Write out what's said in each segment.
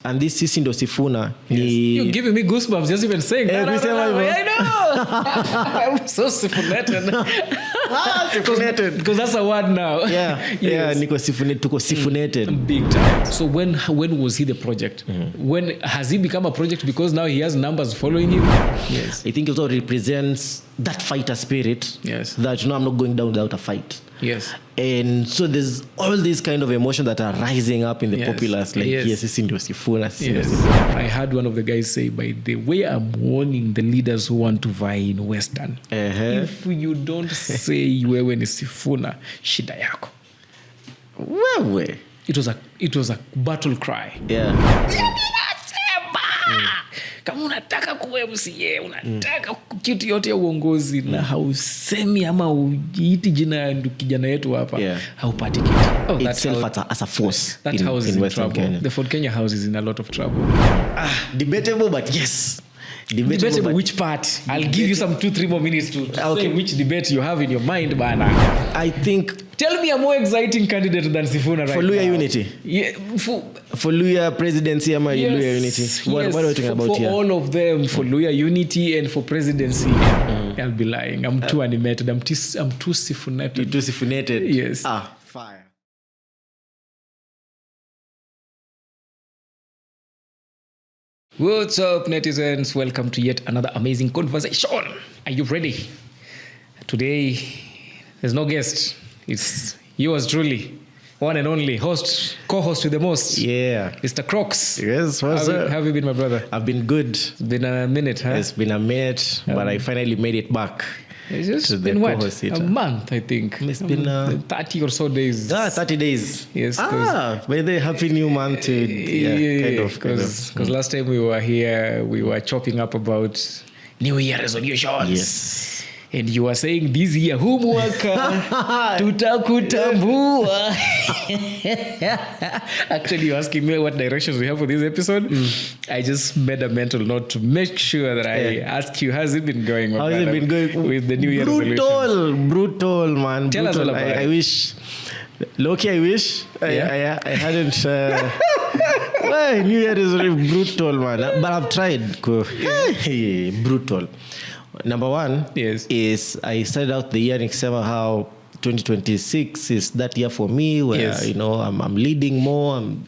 And this Sisi Ndio Sifuna. Yes. You're giving me goosebumps just even saying that. I know. I'm so sifunated. Because that's a word now. Yeah. Yes. Yeah, tuko sifunated. Big time. So when was he the project? When has he become a project because now he has numbers following him? Yes. I think it also represents that fighter spirit. Yes. That I'm not going down without a fight. Yes. And so there's all these kind of emotions that are rising up in the populace, like Sisi Ndio Sifuna. I heard one of the guys say, by the way, I'm warning the leaders who want to vie in Western. If you don't say wewe ni Sifuna, shida yako. Wewe. It was a battle cry. Yeah. Kama unataka kuwa MCA, unataka kitu yote ya uongozi na hausemi ama ujiiti jina kijana yetu hapa, haupati kitu. Itself as a force that house in Western Kenya. The Fort Kenya house is in a lot of trouble. Debatable, but yes. Debatable which part? I'll give you some 2-3 more minutes to say which debate you have in your mind, bana. I think... Tell me a more exciting candidate than Sifuna right now. For Luya Unity? Yeah, for Luya presidency ama Luya Unity? What are we talking about here? For all of them, for Luya Unity and for presidency. I'll be lying. I'm too animated. I'm too sifunated. You're too sifunated? Yes. Fire. What's up, netizens? Welcome to yet another amazing conversation. Are you ready? Today, there's no guest. It's yours truly, one and only host, co-host with the most. Yeah. Mr. Krox. Yes, what's up? How have you been, my brother? I've been good. It's been a minute, huh? It's been a minute, but I finally made it back. It's just been what? A month, I think. It's been 30 or so days. 30 days. Yes. By the happy new month. Kind of. Because last time we were here, we were chopping up about New Year resolutions. Yes. And you were saying this year, humwaka tutakutambua. Actually, you're asking me what directions we have for this episode. I just made a mental note to make sure that I ask you, how's it been going? How's it been going? With the New Year resolution? Brutal, man. Tell us all about it. I wish, Loki, I wish I hadn't... New Year is really brutal, man. But I've tried. Brutal. Number one is I started out the year nikisema how 2026 is that year for me where I'm leading more. I'm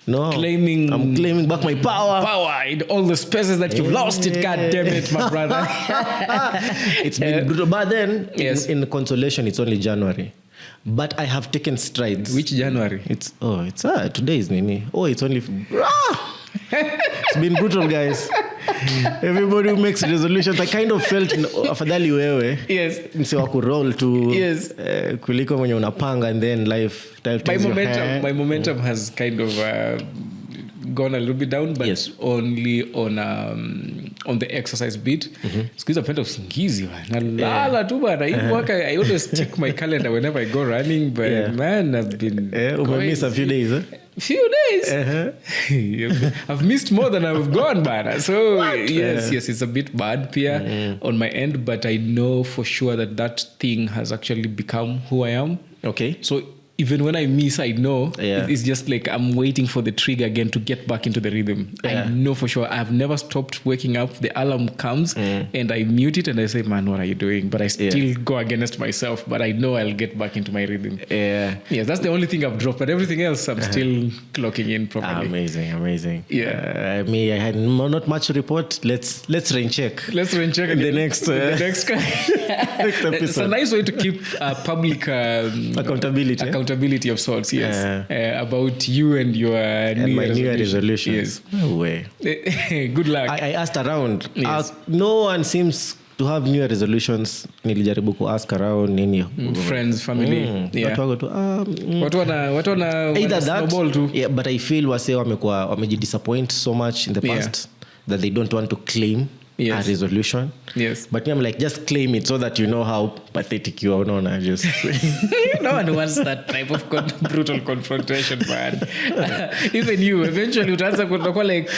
claiming back my power in all the spaces that you've lost it. God damn it, my brother. It's been brutal, but then in consolation it's only January. But I have taken strides. Which January? Today is Nini. It's only it's been brutal, guys. Everybody who makes resolutions, I kind of felt afadhali wewe. Yes. Msiwa kuroll to kuliko mwenye unapanga and then life my momentum has kind of gone a little bit down, but only on the exercise bit. Squeeze a pent of usingizi, nalala tu bana. I always check my calendar whenever I go running, but man, I've been missed a few days. Few days. I've missed more than I've gone, bana. So yes, it's a bit bad Pia on my end, but I know for sure that thing has actually become who I am. Okay. So even when I miss, I know it's just like I'm waiting for the trigger again to get back into the rhythm. I know for sure. I've never stopped waking up. The alarm comes and I mute it and I say, man, what are you doing? But I still go against myself. But I know I'll get back into my rhythm. Yes, that's the only thing I've dropped. But everything else, I'm still clocking in properly. Amazing. Yeah. I had not much to report. Let's rain check. Let's rain check the next next episode. It's a nice way to keep public accountability of sorts, about you and your New Year resolution. Yes. No way. Good luck. I asked around. No one seems to have New Year resolutions. Nilijaribu ku ask around nini. Friends, family. What wanna either snowball that. To? But I feel wamejidisappoint so much in the past that they don't want to claim a resolution. Yes. But I'm like, just claim it so that you know how pathetic you are. No, just no one wants that type of brutal confrontation, man. Even you, eventually utakuwa like,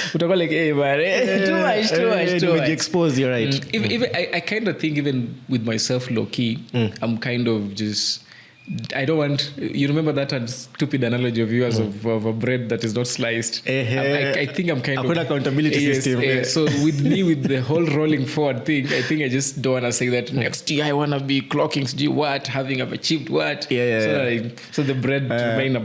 hey, man, too much. Expose, you're right. Even I kind of think even with myself low key, I'm kind of just I don't want. You remember that stupid analogy of yours of a bread that is not sliced. I think I'm kind of accountability system. So with me, with the whole rolling forward thing, I think I just don't want to say that next year I want to be clocking what, having achieved what. So the bread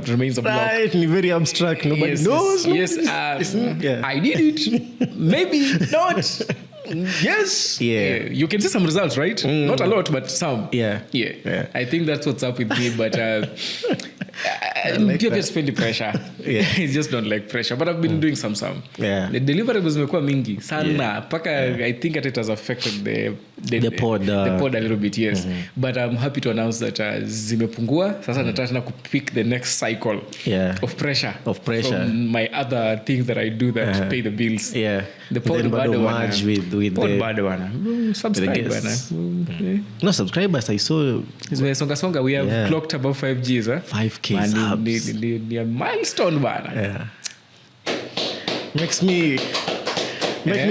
remains a block. Right, very abstract. Nobody knows. Yes. I did it. Maybe not. Yes. Yeah. You can see some results, right? Not a lot, but some. Yeah. I think that's what's up with me, but you just feel the pressure. I just don't like pressure, but I've been doing some. Yeah. The deliverables zimekuwa mingi sana. I think it has affected the pod a little bit, yes. But I'm happy to announce that zimepungua. Sasa nataka na pick the next cycle of pressure from my other things that I do that pay the bills. Yeah. The pod bado merge with pod the bado wana. Subscribe wana. No subscribers. I saw. Songa. We have clocked above 5 Gs. 5K subs. The milestone bana. Yeah. Makes me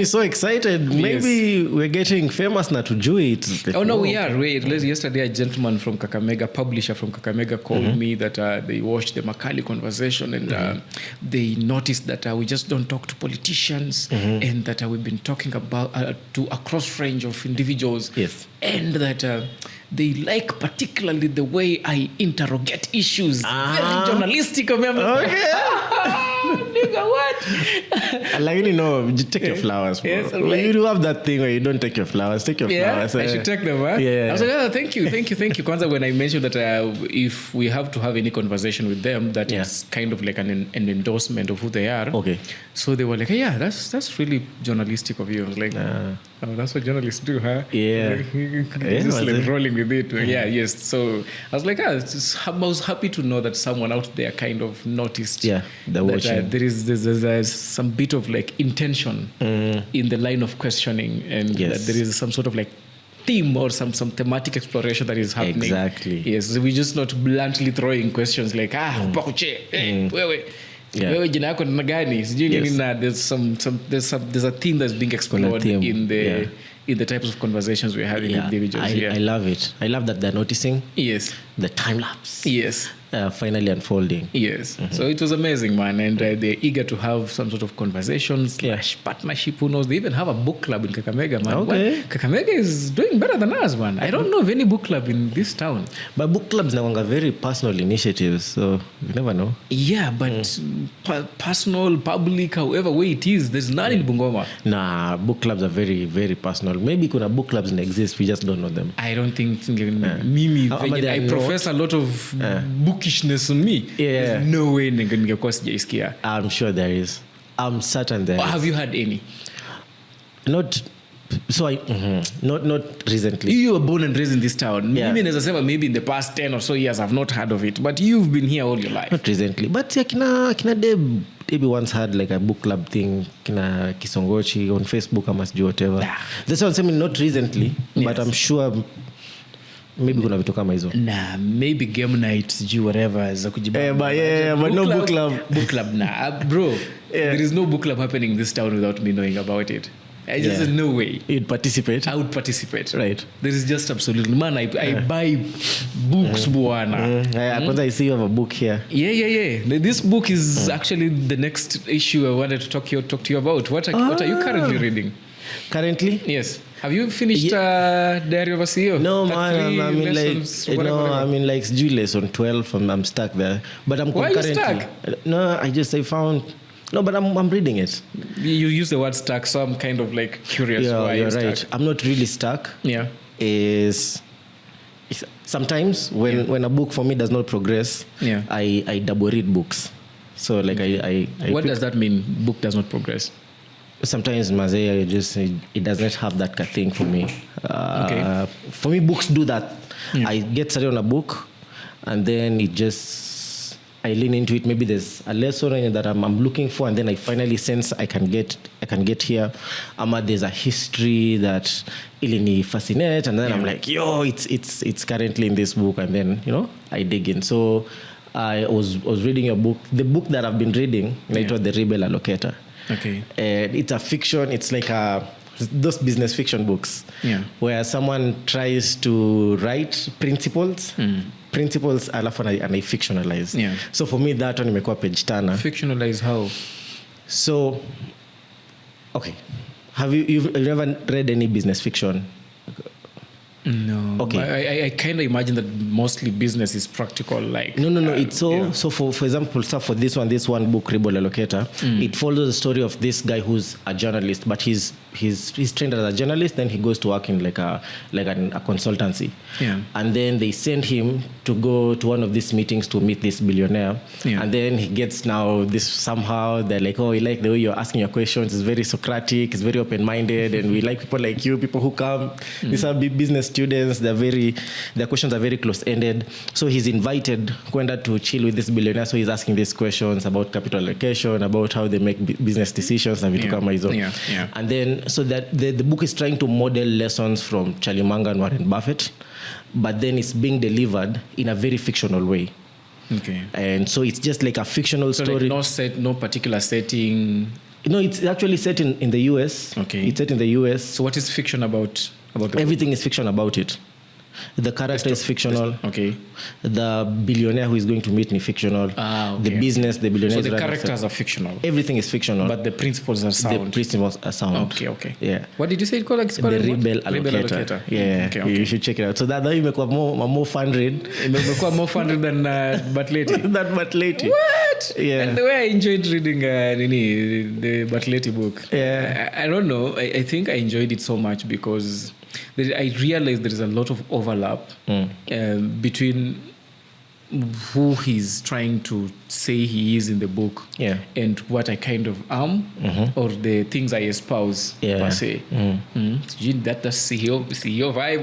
so excited. Yes. Maybe we're getting famous now to do it. We are. Yesterday, a gentleman from Kakamega, publisher from Kakamega, called me that they watched the Makali conversation and they noticed that we just don't talk to politicians and that we've been talking about to a cross range of individuals. Yes. And that they like particularly the way I interrogate issues. Very journalistic. Okay. Nigga, what? Like, you take your flowers. Yes, you do have that thing where you don't take your flowers. Take your flowers. I should take them, huh? Yeah. I was like, thank you. Kwanza, when I mentioned that if we have to have any conversation with them, that is kind of like an endorsement of who they are. Okay. So they were like, that's really journalistic of you. I was like, that's what journalists do, huh? Yeah. Just like rolling with it. Yes. So I was like, I was happy to know that someone out there kind of noticed that there's some bit of like intention in the line of questioning and that there is some sort of like theme or some thematic exploration that is happening. Exactly. Yes. So we're just not bluntly throwing questions like, wewe jina yako ni gani? There's a theme that's being explored in the types of conversations we're having with individuals here. I love it. I love that they're noticing. Yes. The time lapse. Yes. Finally unfolding. Yes. So it was amazing, man. And they're eager to have some sort of conversations, partnership, who knows. They even have a book club in Kakamega, man. Okay. Kakamega is doing better than us, man. I don't know of any book club in this town. But book clubs are very personal initiatives, so you never know. Yeah, but personal, public, however way it is, there's none in Bungoma. Nah, book clubs are very, very personal. Maybe kuna book clubs exist, we just don't know them. I don't think Mimi, I profess a lot of bookishness on me. There's no way ningekuwa sijaisikia. I'm sure there is. I'm certain there is. Have you had any? Not recently. You were born and raised in this town. Mimi naweza sema maybe in the past 10 or so years I've not heard of it, but you've been here all your life. Not recently, but kina Deb maybe once had like a book club thing, kina Kisongochi on Facebook, I must do whatever. That's what I'm saying, not recently, but I'm sure maybe kuna vitu kama hizo. Maybe game night sijui whatever za kujibamba. But no book club. Book club bro. There is no book club happening in this town without me knowing about it. I just said no way. You'd participate? I would participate. Right. There is just absolutely, man, I buy books, buana. I see you have a book here. Yeah. This book is actually the next issue I wanted to talk to you about. What are you currently reading? Currently? Yes. Have you finished Diary of a CEO? No, man. I'm in like lesson 12. I'm stuck there. But I'm concurrently. Why are you stuck? No, I found. No, but I'm reading it. You use the word stuck, so I'm kind of like curious why you're right. Stuck. I'm not really stuck. Yeah. Sometimes when a book for me does not progress, I double read books. So like what does that mean? Book does not progress. Sometimes it does not have that thing for me. For me, books do that. I get started on a book, and then I lean into it. Maybe there's a lesson in it that I'm looking for, and then I finally sense I can get here. There's a history that really fascinates, and then I'm like, it's currently in this book, and then I dig in. So I was reading a book. The book that I've been reading, it was The Rebel Allocator. Okay. It's a fiction. It's like a those business fiction books, where someone tries to write principles alafu and fictionalize. So for me that one imekuwa page turner. Fictionalize how? So okay, you've never read any business fiction? No. Okay. I kind of imagine that mostly business is practical. Like no. It's so for example, for this one book, Rebel Allocator, it follows the story of this guy who's a journalist, but he's trained as a journalist. Then he goes to work in like a consultancy. And then they send him to go to one of these meetings to meet this billionaire. And then he gets now this somehow they're like, oh, we like the way you're asking your questions. It's very Socratic. It's very open-minded, and we like people like you, people who come. These are big business students. Their questions are very close-ended. So he's invited kwenda to chill with this billionaire. So he's asking these questions about capital allocation, about how they make business decisions, and vitu kama hizo. And then so that the book is trying to model lessons from Charlie Munger and Warren Buffett, but then it's being delivered in a very fictional way. Okay. And so it's just like a fictional story. Like no particular setting. No, it's actually set in the US. Okay. It's set in the US. So what is fiction about the everything book? Is fiction about it. The character is fictional. Okay. The billionaire who is going to meet is fictional. Okay. The business, the billionaire. So the characters are fictional. Everything is fictional. But the principles are sound. The principles are sound. Okay. Yeah. What did you say it called? The Rebel Allocator. Yeah. Okay. You should check it out. So that you make a more fun read. Make more fun read than Butleti. That Butleti. What? Yeah. And the way I enjoyed reading the Butleti book. Yeah. I don't know. I think I enjoyed it so much because I realized there is a lot of overlap between who he's trying to say he is in the book and what I kind of am or the things I espouse per se. That's the CEO vibe.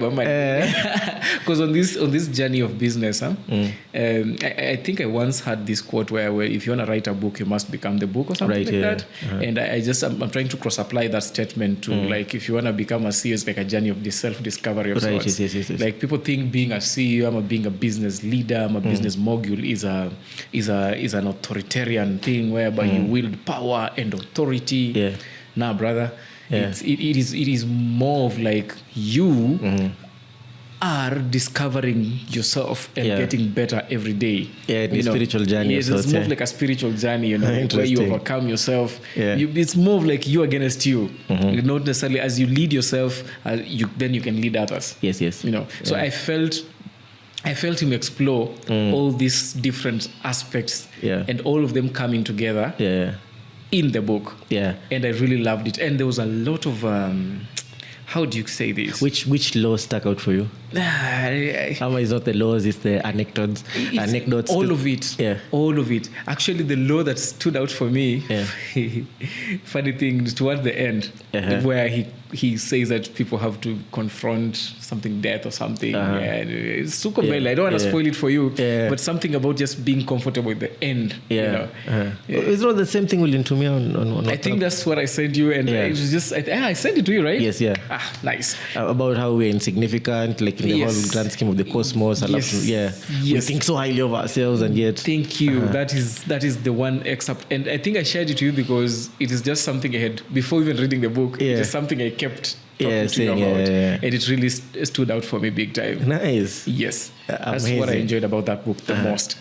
Because on this journey of business, I think I once had this quote where if you want to write a book, you must become the book or something that. And I'm trying to cross-apply that statement to like if you want to become a CEO, it's like a journey of self-discovery of sorts. Yes. Like people think being a CEO, being a business leader, business mogul is an authoritarian thing whereby you wield power and authority. Nah, brother. It is more of like you are discovering yourself and getting better every day. It's a spiritual journey. Yes, it's more of like a spiritual journey, where you overcome yourself. It's more of like you against you. Not necessarily as you lead yourself, then you can lead others. Yes. So I felt him explore all these different aspects and all of them coming together in the book. And I really loved it. And there was a lot of how do you say this? Which law stuck out for you? How is not the laws, it's the anecdotes. All of it. All of it. Actually, the law that stood out for me, funny thing, towards the end, where he says that people have to confront something, death or something. It's super bad. I don't want to spoil it for you, but something about just being comfortable with the end. It's not the same thing with Lintumia on I think that's what I sent you, and it was just I sent it to you, right? Yes, nice. About how we're insignificant, like in the whole grand scheme of the cosmos. We think so highly of ourselves, and yet. Thank you. That is the one excerpt, and I think I shared it to you because it is just something I had before even reading the book. It is something I kept talking to you about, and it really stood out for me big time. Nice. Yes, that's what I enjoyed about that book the most.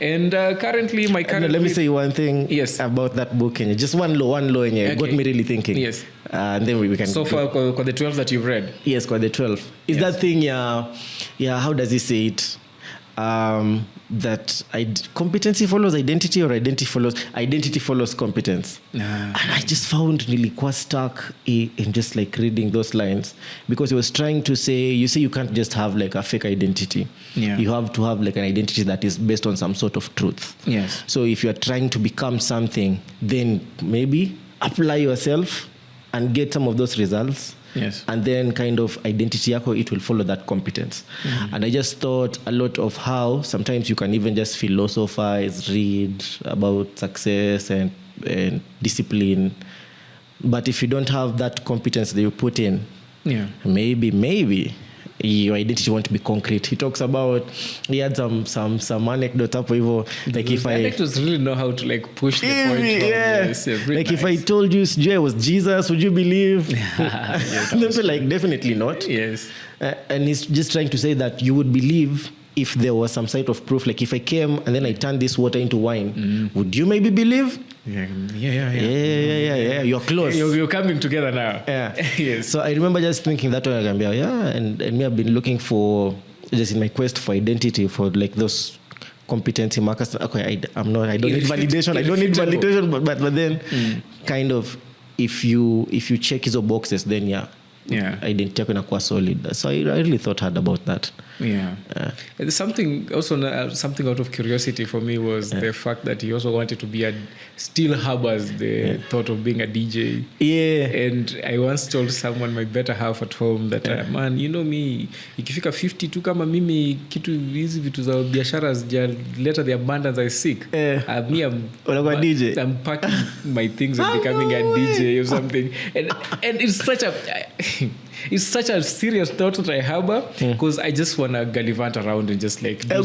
And currently, let me say one thing about that book. And just one law, and got me really thinking. Yes. And then we can. So far, for the 12 that you've read. Yes, for the 12. Is that thing? How does he say it? That competency follows identity, or identity follows competence. And I just found really quite stuck in just like reading those lines, because he was trying to say, you can't just have like a fake identity. You have to have like an identity that is based on some sort of truth. Yes. So if you are trying to become something, then maybe apply yourself and get some of those results. Yes. And then kind of identity yako, it will follow that competence. And I just thought a lot of how sometimes you can even just philosophize, read about success and discipline. But if you don't have that competence that you put in, maybe your identity won't be concrete. He talks about, he had some anecdote up hivyo, like if I actors really know how to like push the point. Yes, like if I told you I was Jesus, would you believe? Yes, They'll be like, definitely not. Yes. And he's just trying to say that you would believe if there was some sort of proof, like if I came and then I turned this water into wine, would you maybe believe? Yeah. You're close. You're coming together now. Yeah. Yes. So I remember just thinking that way, and me, I've been looking for, just in my quest for identity, for like those competency markers. Okay, I don't need validation. But then kind of, if you check hizo boxes, then identity yako inakuwa solid. So I really thought hard about that. There's something also, something out of curiosity for me was the fact that he also wanted to be still harbors the thought of being a DJ. And I once told someone, my better half at home, that man, you know me, ikifika 52 kama mimi kitu hizi vitu za biashara zijaleta the abundance I seek. I'm packing my things and becoming a DJ or something. And it's such a serious thought that I harbor, because I just want to gallivant around and just like just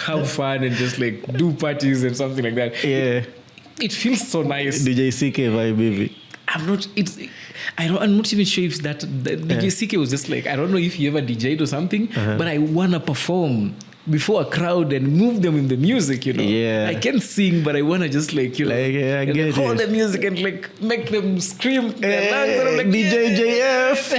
have fun and just like do parties and something like that. It feels so nice. DJ CK vibe, baby. I'm not even sure if that DJ CK was just like, I don't know if you ever DJ'd or something, but I wanna perform before a crowd and move them in the music, you know. I can sing, but I want to just like, you know, like, hold the music and like make them scream their lungs. And I'm like, DJ JF.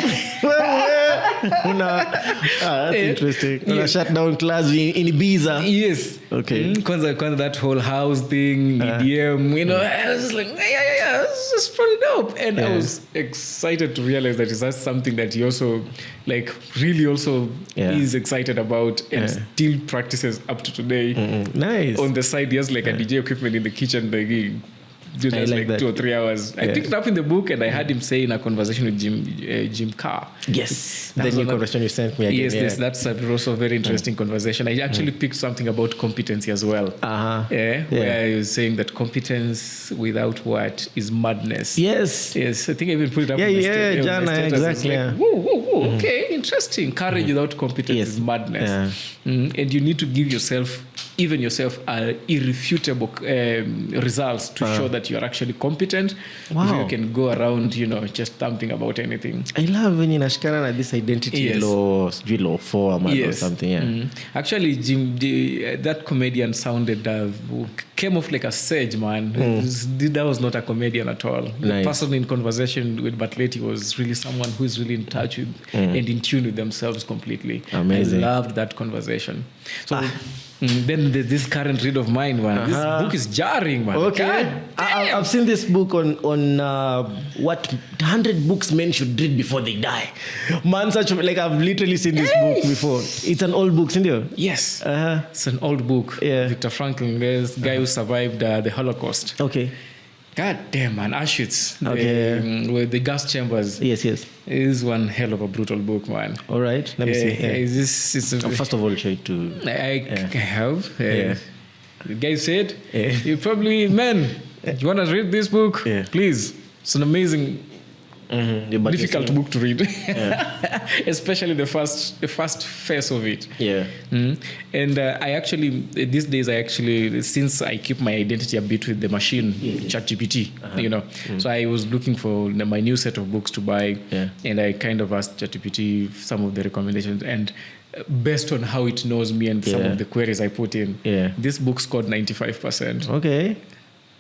That's interesting. Shut down class in Ibiza. Yes. Okay. Kwanza that whole house thing, EDM, you know, I was just like, this is pretty dope. And I was excited to realize that that's something that he also like really also is excited about and still practices up to today. Nice. On the side, he has like a DJ equipment in the kitchen, like he does like 2 or 3 hours. I picked it up in the book and I had him say in a conversation with Jim Carr. Yes. The new conversation you sent me again. Yes, that's also a very interesting conversation. I actually picked something about competency as well. Where he was saying that competence without what is madness. Yes. I think I even put it up on the status. Exactly. Like, whoa, okay, interesting. Courage without competence is madness. And you need to give yourself irrefutable results to show that you're actually competent. Wow. You can go around, you know, just thumping about anything. I love when you nashikana na this identity law form or something. Actually, that comedian came off like a sage, man. That was not a comedian at all. The person in conversation with Batleti was really someone who is really in touch with and in tune with themselves completely. Amazing. I loved that conversation. So then there's this current read of mine, man. This book is jarring, man. Okay. I've seen this book on what 100 books men should read before they die. Man, I've literally seen this book before. It's an old book, isn't it? Yes. It's an old book. Viktor Frankl, this guy who survived the Holocaust. Okay. God damn, man. Auschwitz. With the gas chambers. Yes. It is one hell of a brutal book, man. All right. Let me see. First of all, try to... I have. The guy said, you probably, man, you want to read this book? Please. It's an amazing... difficult book to read, especially the first phase of it. And I actually these days since I keep my identity a bit with the machine, ChatGPT, you know, so I was looking for my new set of books to buy, and I kind of asked ChatGPT some of the recommendations, and based on how it knows me and some of the queries I put in, this book scored 95%. Okay.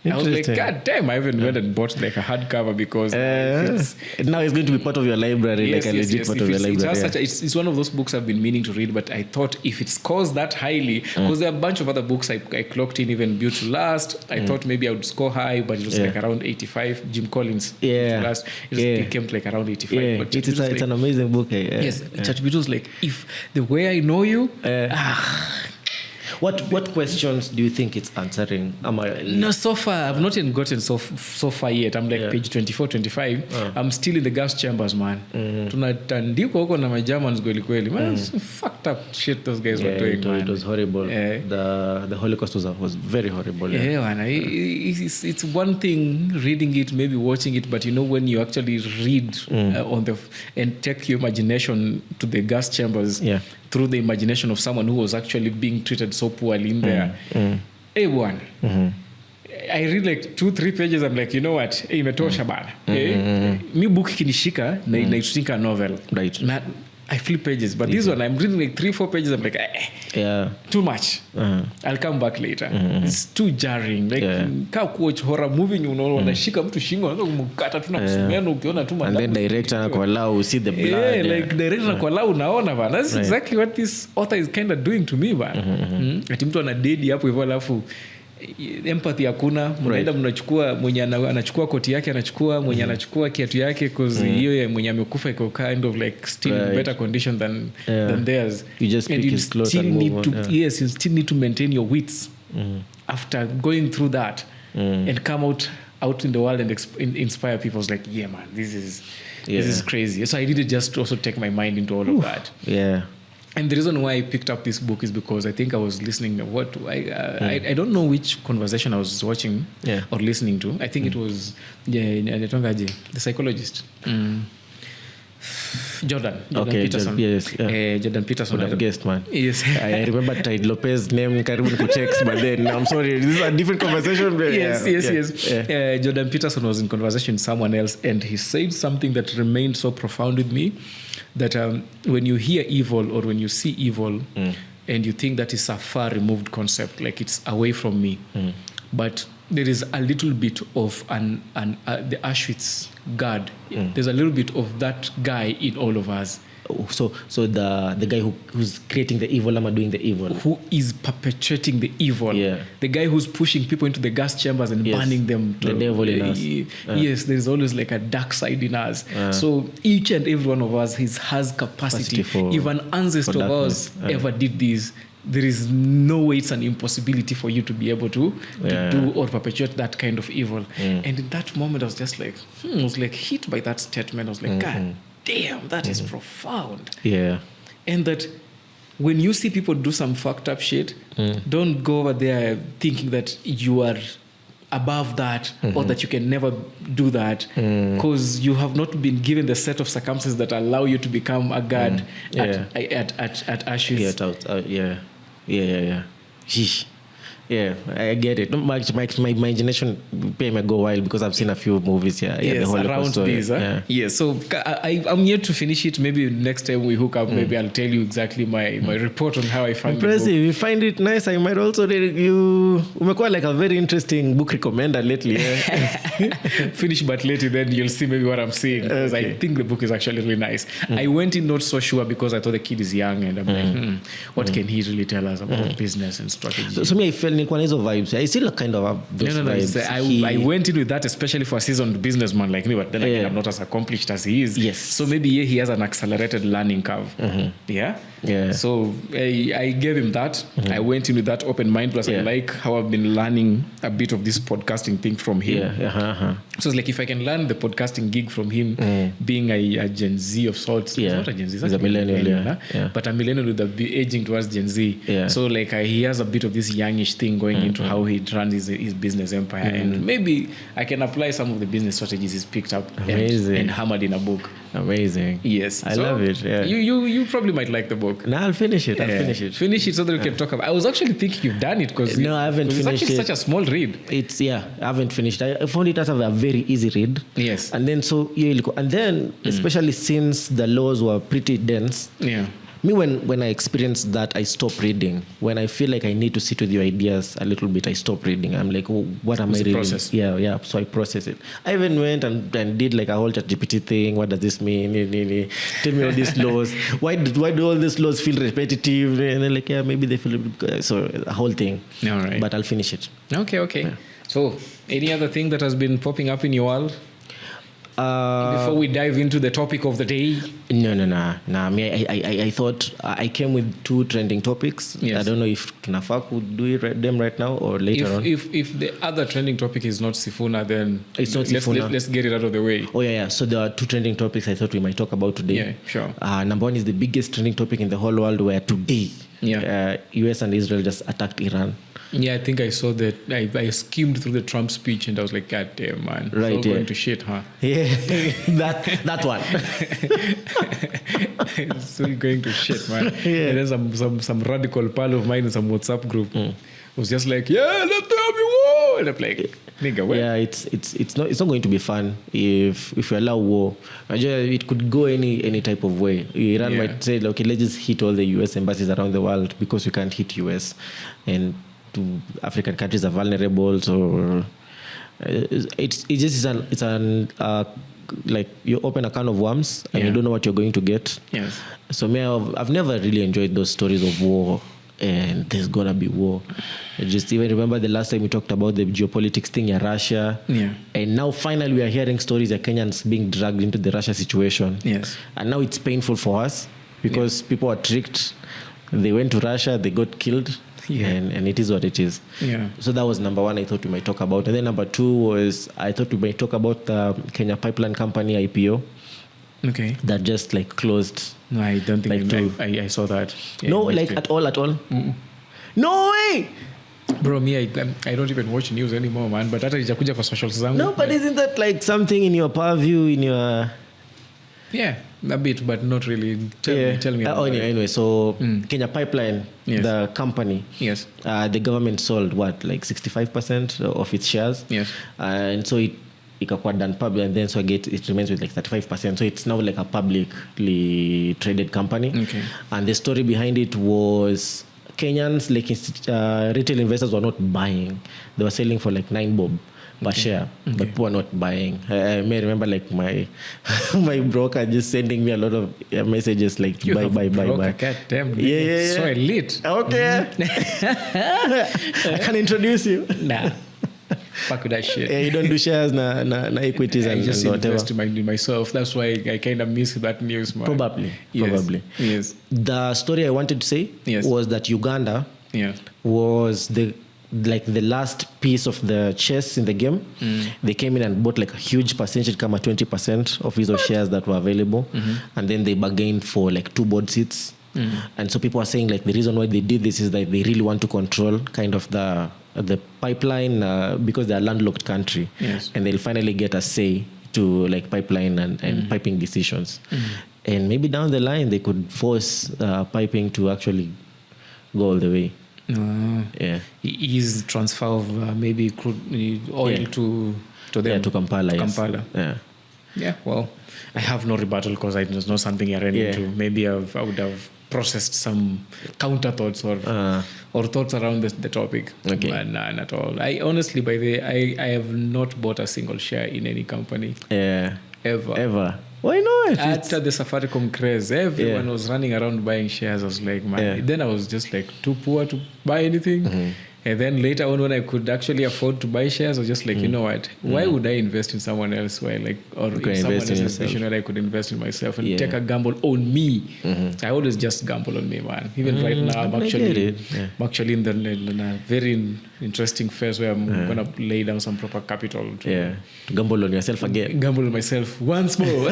I was like, God damn, I even went and bought like a hardcover because now it's going to be part of your library, part of your library. It's one of those books I've been meaning to read, but I thought if it scores that highly, because there are a bunch of other books I clocked in, even Built to Last. I thought maybe I would score high, but it was like around 85. Jim Collins, Built to Last, it came like around 85. But it's an amazing book. Yes, ChatGPT was like, if the way I know you, What questions do you think it's answering? No, so far I've not even gotten so far yet. I'm like page 24, 25. I'm still in the gas chambers, man. Tunatandikwa huko na Germans kweli. Man, fucked up shit those guys were doing. It was horrible. The Holocaust was very horrible. Yeah, man. It's one thing reading it, maybe watching it, but when you actually read and take your imagination to the gas chambers through the imagination of someone who was actually being treated so poorly in there. Hey, one. I read like 2-3 pages. I'm like, you know what? Imetosha bana. Me book kinishika na inaitwa novel. Right. I flip pages, but this one I'm reading like 3-4 pages. I'm like, too much. I'll come back later. It's too jarring. Like ka watch horror movie, wanashika mtu shingo, unaanza kumkata tu na kusumena ukiona tu and then director anakuallow see the blood. Like director anakuallow unaona bana. That's exactly what this author is kind of doing to me bana. Ati mtu ana dead hapo hivyo alafu empathy hakuna, mnaenda mnachukua mwenye anachukua koti yake, anachukua mwenye anachukua kiatu yake cause hiyo mwenye amekufa iko kind of like still in better condition than theirs. You just pick his clothes and move on. Yes, you still need to maintain your wits after going through that and come out in the world and inspire people. It's like, yeah man, this is crazy. So I did it just to also take my mind into all of that. Yeah. And the reason why I picked up this book is because I think I was listening. I don't know which conversation I was watching or listening to. I think it was the psychologist. Jordan Peterson. Jordan Peterson. I've guessed, man. Yes. I remember Tide Lopez name karibu to checks, but then I'm sorry, this is a different conversation. Yes. Jordan Peterson was in conversation with someone else, and he said something that remained so profound with me, that when you hear evil or when you see evil and you think that is a far removed concept, like it's away from me, but there is a little bit of the Auschwitz guard. There's a little bit of that guy in all of us. So the guy who's creating the evil, am doing the evil? Who is perpetuating the evil? Yeah. The guy who's pushing people into the gas chambers and burning them. The devil in us. Yes, there's always like a dark side in us. So each and every one of us has capacity. If an ancestor of ours ever did this, there is no way it's an impossibility for you to be able to do or perpetuate that kind of evil. And in that moment, I was just like, I was like hit by that statement. I was like, God damn, that is profound. Yeah. And that when you see people do some fucked up shit, don't go over there thinking that you are above that or that you can never do that because you have not been given the set of circumstances that allow you to become a god at Auschwitz. Yeah. Sheesh. Yeah, I get it. My imagination may go wild because I've seen a few movies here. Yes, around these. Yeah, so I'm yet to finish it. Maybe next time we hook up, maybe I'll tell you exactly my report on how I found impressive. The book. You find it nice. I might also read you. Umekuwa like a very interesting book recommender lately. Finish but later, then you'll see maybe what I'm saying. Because I think the book is actually really nice. I went in not so sure because I thought the kid is young and I'm like, what can he really tell us about business and strategy? So me, I felt nilikuwa hizo vibes. I still kind of have those vibes. I went in with that, especially for a seasoned businessman like me, but then again, I'm not as accomplished as he is. Yes. So maybe he has an accelerated learning curve. Yeah. So I gave him that. I went in with that open mind. Plus, I like how I've been learning a bit of this podcasting thing from him. So it's like if I can learn the podcasting gig from him, being a Gen Z of sorts. He's not a Gen Z. He's a millennial. But a millennial with the aging towards Gen Z. So like he has a bit of this youngish thing going into how he runs his business empire. And maybe I can apply some of the business strategies he's picked up and hammered in a book. Amazing. Yes. I love it. Yeah. You probably might like the book. No, I'll finish it. Finish it so that we can talk about it. I was actually thinking you've done it because no, I haven't finished it's actually it. Such a small read. I haven't finished. I found it as a very easy read. Yes. And then especially since the laws were pretty dense. Yeah. Me, when I experienced that, I stopped reading. When I feel like I need to sit with your ideas a little bit, I stop reading. I'm like, what am I reading? Process. Yeah. So I process it. I even went and did like a whole ChatGPT thing. What does this mean? Tell me all these laws. Why do all these laws feel repetitive? And then like, maybe they feel so a whole thing. All right. But I'll finish it. Okay. Yeah. So, any other thing that has been popping up in your world? Before we dive into the topic of the day. No. I thought I came with 2 trending topics. Yes. I don't know if Tunafak would do them right now or later on. If the other trending topic is not Sifuna, then it's not Sifuna. Let's get it out of the way. Oh yeah. So there are 2 trending topics I thought we might talk about today. Yeah, sure. Number 1 is the biggest trending topic in the whole world, where today US and Israel just attacked Iran. Yeah, I think I saw that. I skimmed through the Trump speech and I was like, God damn, man. Right, it's all going to shit, huh? Yeah, that one. It's still going to shit, man. Yeah. And then some radical pal of mine in some WhatsApp group was just like, yeah, let there be war. And I'm like, nigga, what? Yeah, it's not going to be fun if you allow war. It could go any type of way. Iran might say, okay, let's just hit all the US embassies around the world because we can't hit US, and African countries are vulnerable. So it's like you open a can of worms and you don't know what you're going to get. Yes. So I've never really enjoyed those stories of war, and there's gonna be war. I just even remember the last time we talked about the geopolitics thing in Russia. Yeah. And now finally we are hearing stories of Kenyans being dragged into the Russia situation. Yes. And now it's painful for us because people are tricked. They went to Russia, they got killed. Yeah. And it is what it is. Yeah. So that was number 1 I thought we might talk about. And then number 2 was I thought we might talk about the Kenya Pipeline Company IPO. Okay. That just like closed. No, I don't think I saw that. Yeah, no, like at all. Mm-mm. No way! Bro, me, I don't even watch news anymore, man. But hata ijakuja kwa socials zangu. No, but isn't that like something in your purview, in your... Yeah, a bit, but not really. Tell me. Anyway, so Kenya Pipeline, the company, yes, the government sold like 65% of its shares. Yes. And so it got done public, and then so it remains with like 35%. So it's now like a publicly traded company. Okay. And the story behind it was Kenyans, like retail investors, were not buying. They were selling for like 9 bob per share, but people are not buying. I may remember like my broker just sending me a lot of messages like buy. God damn. Yeah. So elite. Okay. I can introduce you. Nah. Fuck with that shit. Yeah, you don't do shares na equities and just whatever. invest in myself. That's why I kind of miss that news, man. Probably. Yes. The story I wanted to say was that Uganda was the last piece of the chess in the game. They came in and bought like a huge percentage, 20% of these shares that were available, and then they bargained for like 2 board seats. And so people are saying like the reason why they did this is that they really want to control kind of the pipeline because they're a landlocked country, and they'll finally get a say to like pipeline and piping decisions. And maybe down the line they could force piping to actually go all the way. Ease transfer of maybe crude oil to them. To Kampala. Yeah, well, I have no rebuttal because it's not something I ran into. Maybe I would have processed some counter thoughts or thoughts around the topic. Okay. But none at all. I honestly, by the way, I have not bought a single share in any company. Yeah. Ever. Why not? After the Safaricom craze, everyone was running around buying shares. I was like, man. Then I was just like too poor to buy anything. And then later on, when I could actually afford to buy shares, I was just like, you know what? Why would I invest in someone else or in someone else's position where I could invest in myself and take a gamble on me? I always just gamble on me, man. Even right now, I'm actually in a very interesting phase where I'm going to lay down some proper capital to gamble on yourself again. Gamble on myself once more.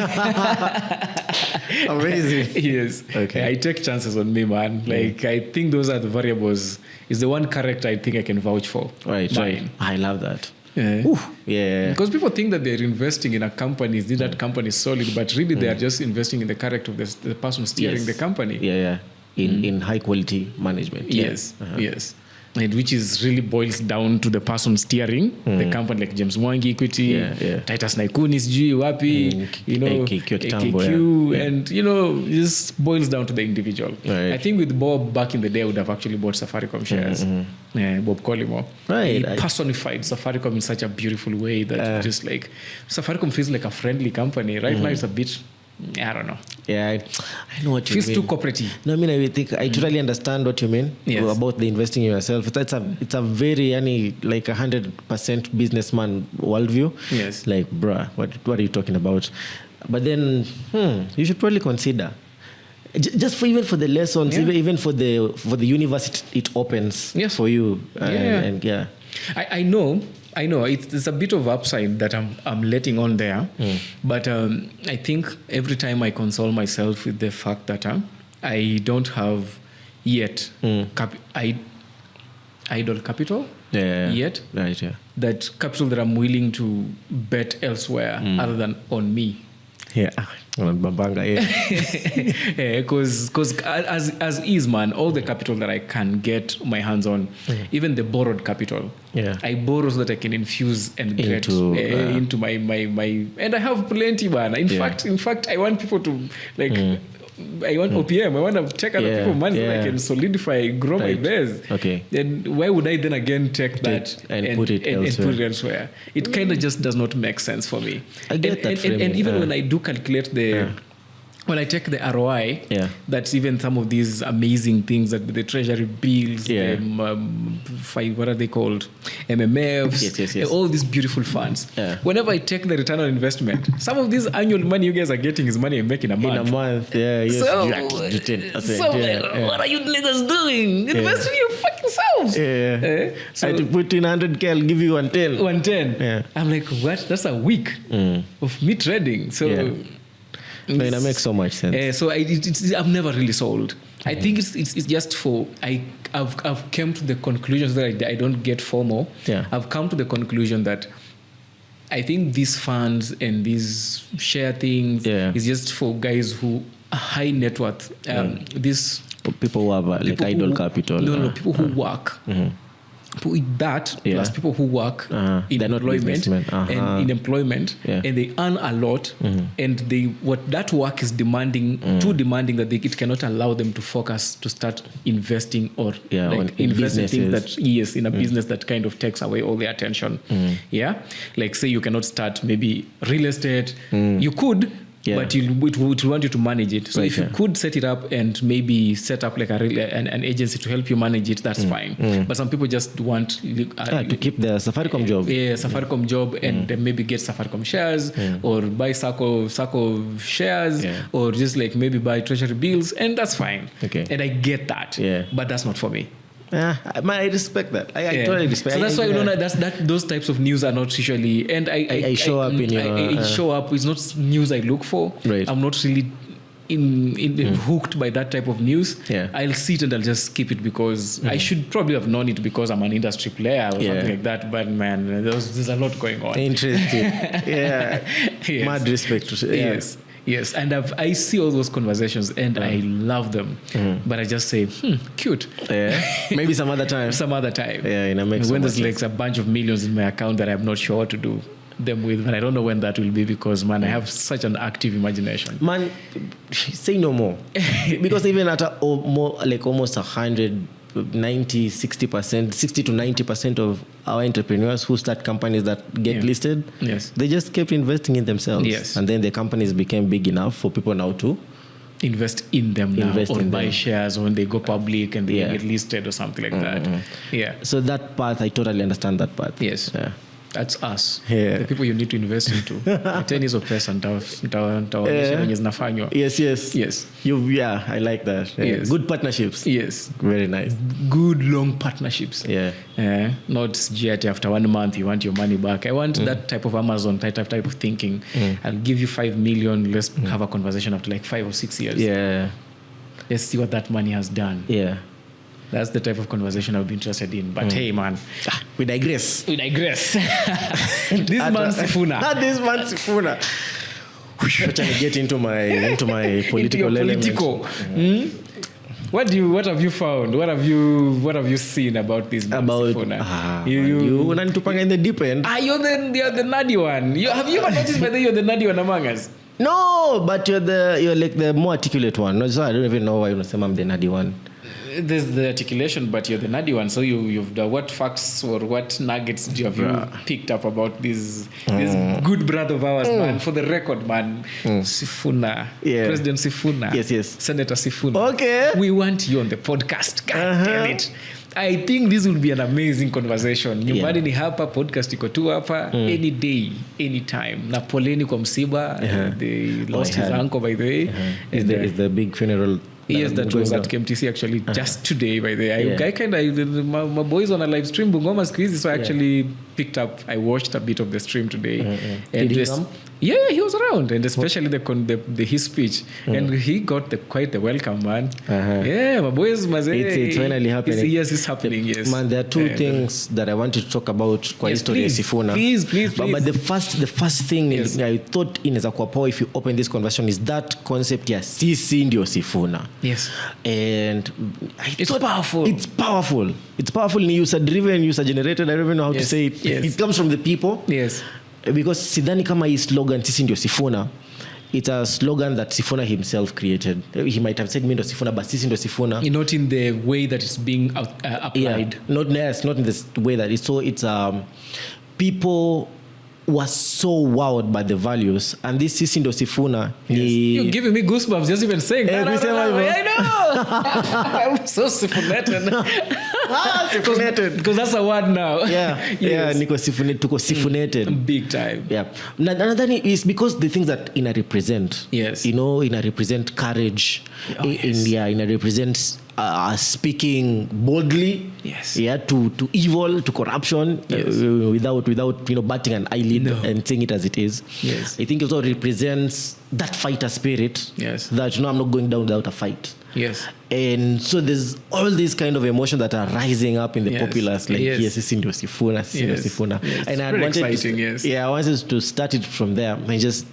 Amazing. Yes. Okay. I take chances on me, man. Like, I think those are the variables. Is the one character I think I can vouch for. Right. I love that. Yeah. Oof. Yeah. Because people think that they're investing in a company, that company is solid, but really they are just investing in the character of the person steering the company. Yeah. In high quality management. Yes. Yes. And which is really boils down to the person steering the company, like James Mwangi Equity, Titus Naikuni, sijui wapi, KQ, and just boils down to the individual. Right. I think with Bob back in the day, I would have actually bought Safaricom shares. Bob Collymore. Right. He personified Safaricom in such a beautiful way that just like Safaricom feels like a friendly company. Right now, it's a bit, I don't know. Yeah, I know what you Feels mean. too cooperative. No, I mean, I think I totally understand what you mean about the investing in yourself. It's a very, like 100% businessman worldview. Yes. Like, bruh, what are you talking about? But then, you should probably consider. Just even for the lessons, even for the universe, it opens for you. And I know it's a bit of upside that I'm letting on there, but I think every time I console myself with the fact that I don't have yet idle capital yet. Right, yeah. That capital that I'm willing to bet elsewhere other than on me. Yeah, Babanga, because as is, man, all the capital that I can get my hands on, even the borrowed capital, I borrow so that I can infuse and get into my and I have plenty, man. In fact, I want people to like. I want OPM. I want to take other people's money so I can solidify, grow my base. Okay. Then why would I then again take that and put it elsewhere? It kind of just does not make sense for me. I get that. And even when I do calculate when I take the ROI, that's even some of these amazing things that the treasury bills, what are they called? MMFs, all these beautiful funds. Whenever I take the return on investment, some of this annual money you guys are getting is money I make in a month. What are you niggas doing? Invest in your fucking selves. So I had to put in 100K, I'll give you 110. 110. Yeah. I'm like, what? That's a week of me trading. So... That makes so much sense. So I've never really sold. I think it's just for I've come to the conclusion that I don't get FOMO. I've come to the conclusion that I think these funds and these share things is just for guys who are high net worth. These people who have like idle capital. No, people who work. With that, plus people who work in employment and they earn a lot, and what that work is demanding, too demanding that it cannot allow them to focus to start investing or invest in things that in a business that kind of takes away all their attention. Like say you cannot start maybe real estate. You could. But it would want you to manage it. So if you could set it up and maybe set up like an agency to help you manage it, that's fine. But some people just want to keep the Safaricom job. Safaricom job and maybe get Safaricom shares or buy Sacco shares or just like maybe buy treasury bills, and that's fine. And I get that. But that's not for me. I respect that. I totally respect. So that's why those types of news are not usually, and I show up in your. Show up. It's not news I look for. Right. I'm not really hooked by that type of news. I'll see it and I'll just skip it because I should probably have known it because I'm an industry player or something like that. But man, there's a lot going on. Interesting. Mad respect. Yes, and I see all those conversations and I love them. But I just say, cute. Maybe some other time. When there's like a bunch of millions in my account that I'm not sure what to do them with, and I don't know when that will be because, man, I have such an active imagination. Man, say no more. Because even at almost 100, 90, 60%, 60 to 90% of our entrepreneurs who start companies that get listed, they just kept investing in themselves. And then the companies became big enough for people now to invest in them or buy shares when they go public and they get listed or something like that. So that path, I totally understand that path. That's us. The people you need to invest into. 10 years of pesa zinafanywa. Yes. I like that. Good partnerships. Very nice. Good long partnerships. Not jet after 1 month you want your money back. I want that type of Amazon type of thinking. I'll give you 5 million. Let's have a conversation after like 5 or 6 years. Let's see what that money has done. That's the type of conversation I would be interested in. But hey, man, we digress. This man Sifuna. Not this man Sifuna. I'm trying to get into my political element. What have you found? What have you seen about this man Sifuna? You unanitupanga in the deep end. You're the nerdy one. Have you ever noticed whether you're the nerdy one among us? No, but you're like the more articulate one. No, so I don't even know why you say I'm the nerdy one. there's the articulation, but you're the nerdy one. So you've done what facts or what nuggets have you picked up about this good brother of ours, man? For the record, man, Sifuna, President Sifuna, yes, Senator Sifuna. Okay, we want you on the podcast. God damn it. I think this will be an amazing conversation. Nyumbani ni hapa, podcast iko tu hapa, any day, any time. Na poleni kwa msiba, they lost his uncle, by the way. Is the big funeral? Yes, that was at KMTC actually just today, by the way. I kind of, my boys on a live stream, Bungoma Squeeze, so I actually picked up, I watched a bit of the stream today. And did he come? Yeah, he was around, and especially his speech, and he got quite the welcome, man. Yeah, my boys, it's finally happening. Yes, it's happening. Yes, man. There are two things that I wanted to talk about. Kwa history Sifuna. Please. But the first thing I thought inaweza kuwa poa if you open this conversation is that concept ya Sisi Ndio Sifuna. Yes, and it's powerful. It's powerful. It's powerful. User driven, user generated. I don't even know how to say it. Yes. It comes from the people. Yes. Because sidhani kama hii slogan Sisi Ndio Sifuna, it's a slogan that Sifuna himself created. He might have said mi ndo Sifuna, but Sisi Ndio Sifuna. Not in the way that it's being applied. Not in the way that it's so. It's people was so wowed by the values, and this Sisi Ndio Sifuna. You're giving me goosebumps just even saying that. I know. I'm so sifunated. Because that's a word now. Tuko sifunated. Big time. Yeah. Another thing is because the things that ina represent. Yes. Ina represent courage. Ina represents speaking boldly. Yes. To evil, to corruption, without batting an eyelid and saying it as it is. Yes. I think it also represents that fighter spirit. Yes. That I'm not going down without a fight. Yes. And so there's all these kind of emotions that are rising up in the populace, like Sisi Ndio Sifuna, Sisi Ndio Sifuna. Yes. And I wanted to start it from there. I just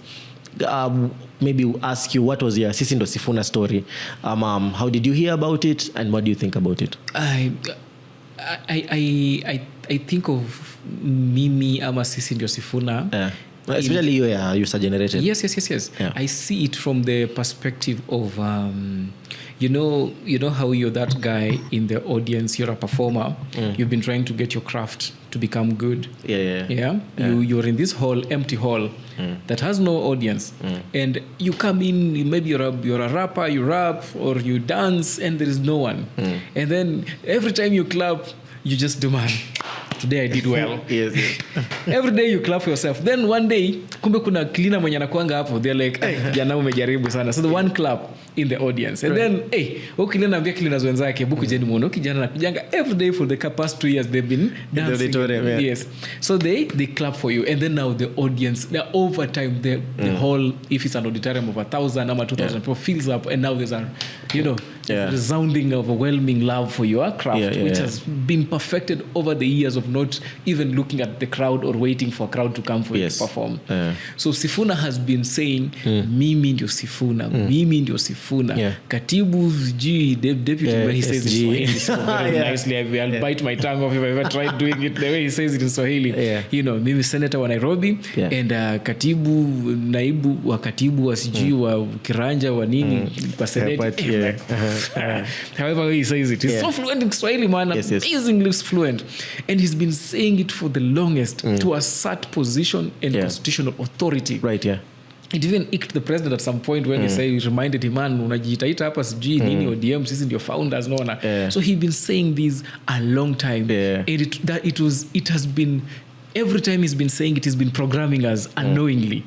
maybe ask you, what was your Sisi Ndio Sifuna story? How did you hear about it, and what do you think about it? I think of Mimi ama Sisi Ndio Sifuna. Especially you're user generated. Yes. Yeah. I see it from the perspective of you know how you're that guy in the audience, you're a performer, you've been trying to get your craft to become good. You're in this empty hall that has no audience, and you come in, maybe you're a rapper, you rap or you dance, and there is no one, and then every time you clap, you just demand, today I did well. Yes. Every day you clap for yourself. Then one day, kumbe kuna cleaner mwenye anakuanga hapo. They're like, jana umejaribu sana. So the one clap in the audience. And then, cleaner ambia cleaners wenzake, buku jeni mwono, kijana na kujanga. Every day for the past 2 years, they've been dancing. Yes. So they clap for you. And then now the audience, over time, the whole, if it's an auditorium of 1,000 or 2,000 people, fills up. And now there's a, resounding, overwhelming love for your craft, which has been perfected over the years of not even looking at the crowd or waiting for a crowd to come for you to perform. So Sifuna has been saying, Mimi Ndio Sifuna, Mimi Ndio Sifuna. Katibu G, deputy, where he says it in Swahili so very nicely. I'll bite my tongue off if I ever tried doing it the way he says it in Swahili. Mimi senator wa Nairobi, and katibu, naibu wa katibu wa sijui wa kiranja wa nini kwa senate. However he says it, he's so fluent in Swahili, man. Amazingly fluent. And he's been saying it for the longest to assert position and constitutional authority. Right, It even icked the president at some point when he reminded him, man, unajiitaita hapa sijui nini ODM, sisi ndio founders, So he'd been saying this a long time. And it has been, every time he's been saying it, he's been programming us unknowingly.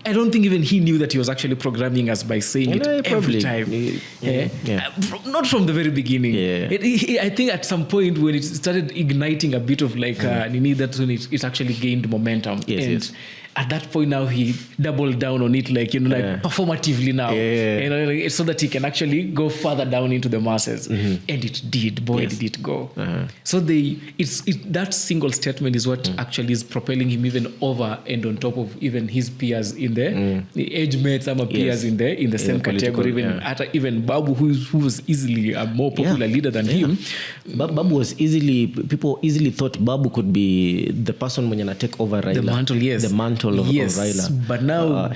I don't think even he knew that he was actually programming us by saying it every time. Not from the very beginning. I think at some point when it started igniting a bit of like that's when it actually gained momentum. At that point now he doubled down on it, like performatively now, so that he can actually go further down into the masses. And it did, did it go. So that single statement is what actually is propelling him even over and on top of even his peers in the age mates, peers in the same category. Even Babu, who was easily a more popular leader than him. Babu was people easily thought Babu could be the person when you take over Raila. The mantle, The mantle of Raila. But now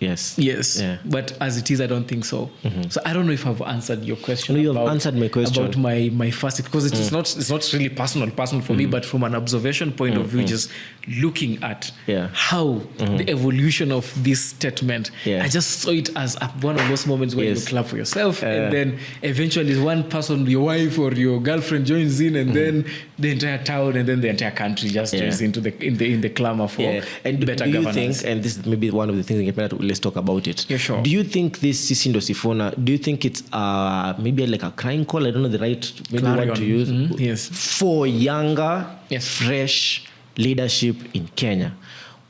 Yes. Yeah. But as it is, I don't think so. So I don't know if I've answered your question. No, you have answered my question about my first, because it's not really personal for me, but from an observation point of view, just looking at how the evolution of this statement. I just saw it as one of those moments where you clap for yourself, and then eventually one person, your wife or your girlfriend, joins in, and then the entire town and then the entire country just joins into the clamor for better governance. And this is maybe one of the things let's talk about it. Yeah, sure. Do you think this Sisi Ndio Sifuna, do you think it's maybe like a crying call? I don't know the right word to use. Yes. For younger, fresh leadership in Kenya.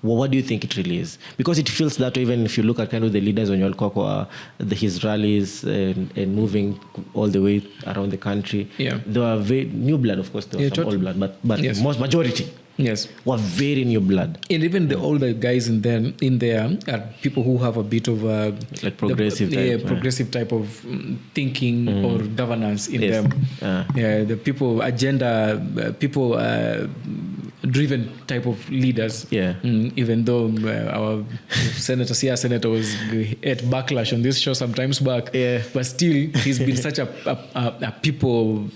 Well, what do you think it really is? Because it feels that way, even if you look at kind of the leaders when you all his rallies and moving all the way around the country. There were very new blood, of course. There was some old blood, but most majority. Yes, were very new blood, and even the older guys in there are people who have a bit of like progressive type of thinking or governance in them. The people driven type of leaders. Even though our senator was at backlash on this show sometimes back, but still he's been such a people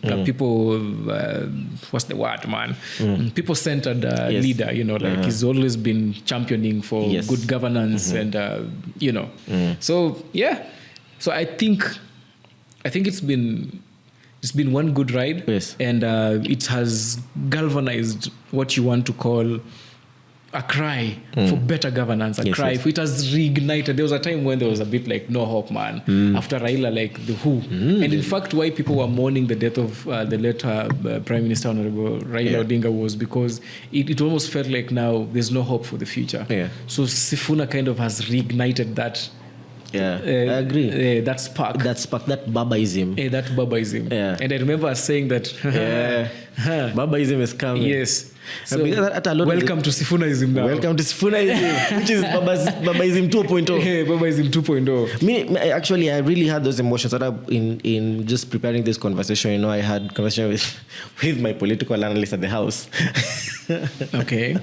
what's the word, man? People centered leader. He's always been championing for good governance and So I think it's been one good ride, and it has galvanized what you want to call a cry for better governance, cry. If it has reignited, there was a time when there was a bit like no hope, man, after Raila, like the who. And in fact, why people were mourning the death of the late Prime Minister Honorable Raila Odinga was because it almost felt like now there's no hope for the future. So Sifuna kind of has reignited that. I agree. That spark. That Babaism. And I remember saying that Babaism is coming. Yes. So welcome to Sifunaism now. Welcome to Sifunaism, which is Babaism 2.0. Babaism 2.0. Actually, I really had those emotions in just preparing this conversation. I had conversation with my political analyst at the house. Okay.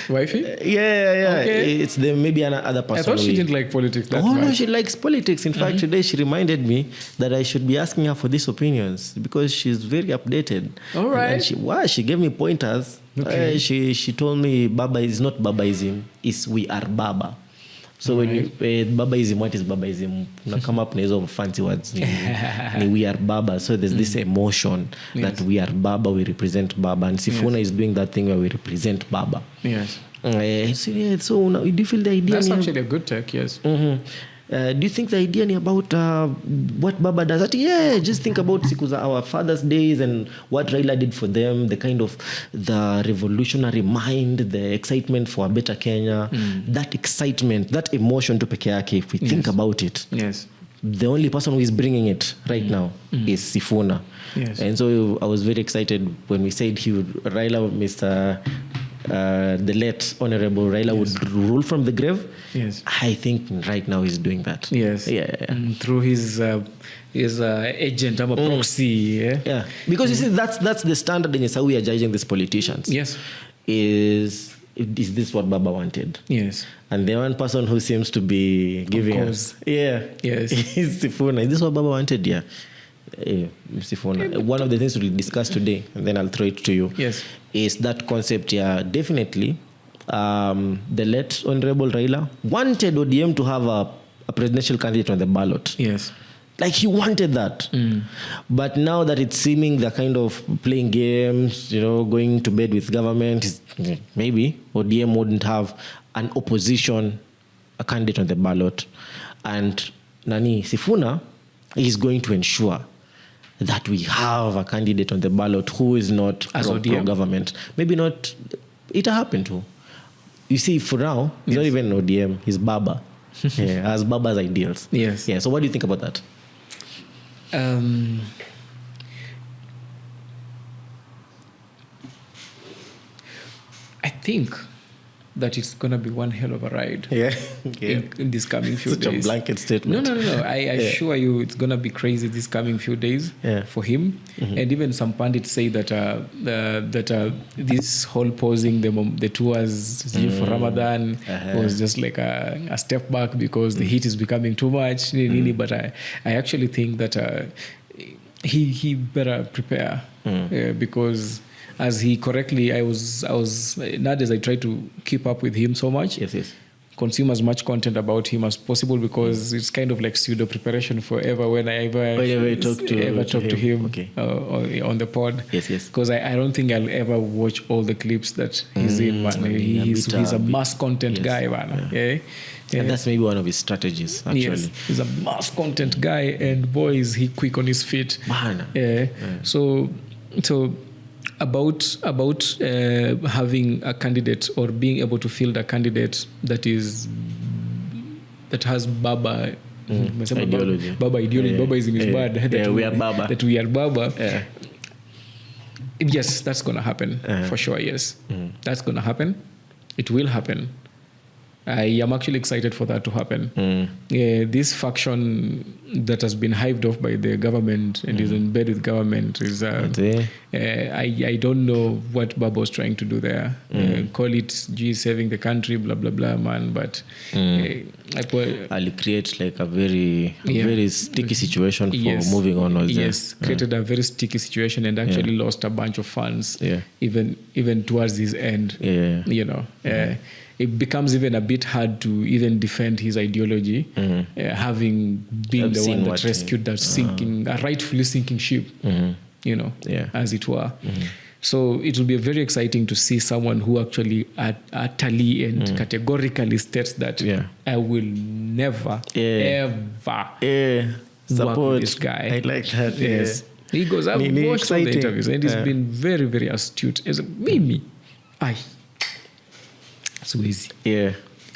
Wifey? Yeah. Okay. It's maybe another person. I thought she didn't like politics that much. No, she likes politics. In fact, today she reminded me that I should be asking her for these opinions because she's very updated. All right. And she gave me pointers. Okay. She told me Baba is not Babaism, it's we are Baba. So when you Babaism, what is Babaism? You come up with those fancy words. We are Baba. So there's this emotion that we are Baba, we represent Baba. And Sifuna is doing that thing where we represent Baba. Yes. So now, do you feel the idea? That's actually a good take, yes. Do you think the idea about what Baba does? Just think about our fathers' days and what Raila did for them, the kind of the revolutionary mind, the excitement for a better Kenya, that excitement, that emotion to peke yake, if we think about it. Yes. The only person who is bringing it right now is Sifuna. Yes. And so I was very excited when we said the late Honorable Raila would rule from the grave. Yes. I think right now he's doing that. Yes. Through his agent, a proxy. Yeah. Because you see, that's the standard in how we are judging these politicians. Yes. Is this what Baba wanted? Yes. And the one person who seems to be giving us. Yes. Is Sifuna. Is this what Baba wanted? Yeah. Sifuna. One of the things we'll discuss today, and then I'll throw it to you, is that concept. Definitely. The late Honorable Raila wanted ODM to have a presidential candidate on the ballot. Yes. Like he wanted that. But now that it's seeming they're kind of playing games, going to bed with government, maybe ODM wouldn't have an opposition, a candidate on the ballot. And Sifuna is going to ensure that we have a candidate on the ballot who is not pro-government. Maybe not. It happened too. You see, for now, he's not even ODM. He's Baba. Has Baba's ideals. Yes. So what do you think about that? I think that it's going to be one hell of a ride in this coming few days. Such a blanket statement. No. I assure you it's going to be crazy this coming few days for him. And even some pundits say that this whole pausing the tours for Ramadan was just like a step back because the heat is becoming too much. But I actually think that he better prepare because as he correctly, I was nowadays I try to keep up with him so much. Yes. Consume as much content about him as possible because it's kind of like pseudo preparation forever when I ever talk to him on the pod. Yes. Because I don't think I'll ever watch all the clips that he's in, man. He's a mass content guy, man. Yeah. And that's maybe one of his strategies, actually. Yes, he's a mass content guy, and boy, is he quick on his feet. Man. So about having a candidate or being able to field a candidate that has Baba ideology. Babaism is bad. We are Baba. That we are Baba. Yes, that's going to happen for sure. Yes, that's going to happen. It will happen. I am actually excited for that to happen. This faction that has been hived off by the government and is in bed with government is I don't know what Baba was trying to do there. Call it saving the country, blah blah blah, man. But I'll create like a very sticky situation for moving on. Created a very sticky situation and actually lost a bunch of funds. Even towards his end. It becomes even a bit hard to even defend his ideology, having been the one that rescued that sinking, a rightfully sinking ship, as it were. So it will be very exciting to see someone who actually utterly and categorically states that I will never, ever support with this guy. I like that. Yes. He goes, I've watched all the interviews and he's been very, very astute. As mimi, siwezi.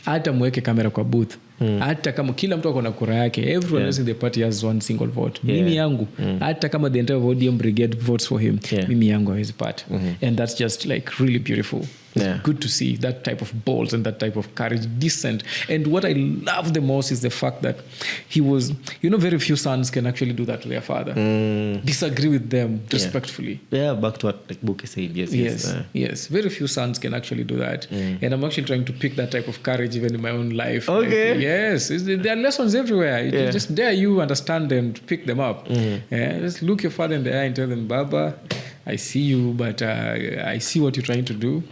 Hata mweke kamera kwa booth. Hata kama kila mtu ako na kura yake, everyone else in the party has one single vote. Mimi yangu, hata kama the entire ODM brigade votes for him, mimi yangu hawezi pata. And that's just like really beautiful. It's good to see that type of balls and that type of courage, decent. And what I love the most is the fact that he was, very few sons can actually do that to their father. Disagree with them respectfully. Back to what like Buke said. Yes. Very few sons can actually do that. And I'm actually trying to pick that type of courage even in my own life. Okay. Like, yes. There are lessons everywhere. You just dare you understand them to pick them up. Just look your father in the eye and tell them, Baba, I see you, but I see what you're trying to do.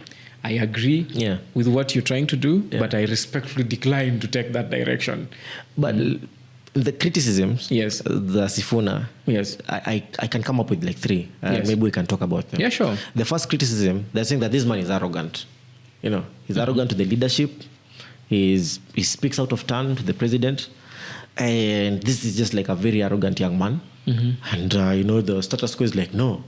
I agree with what you're trying to do, but I respectfully decline to take that direction. But the criticisms, the Sifuna, I can come up with like 3. Maybe we can talk about them. Yeah, sure. The first criticism, they're saying that this man is arrogant. He's arrogant to the leadership. He speaks out of turn to the president. And this is just like a very arrogant young man. And, the status quo is like, no.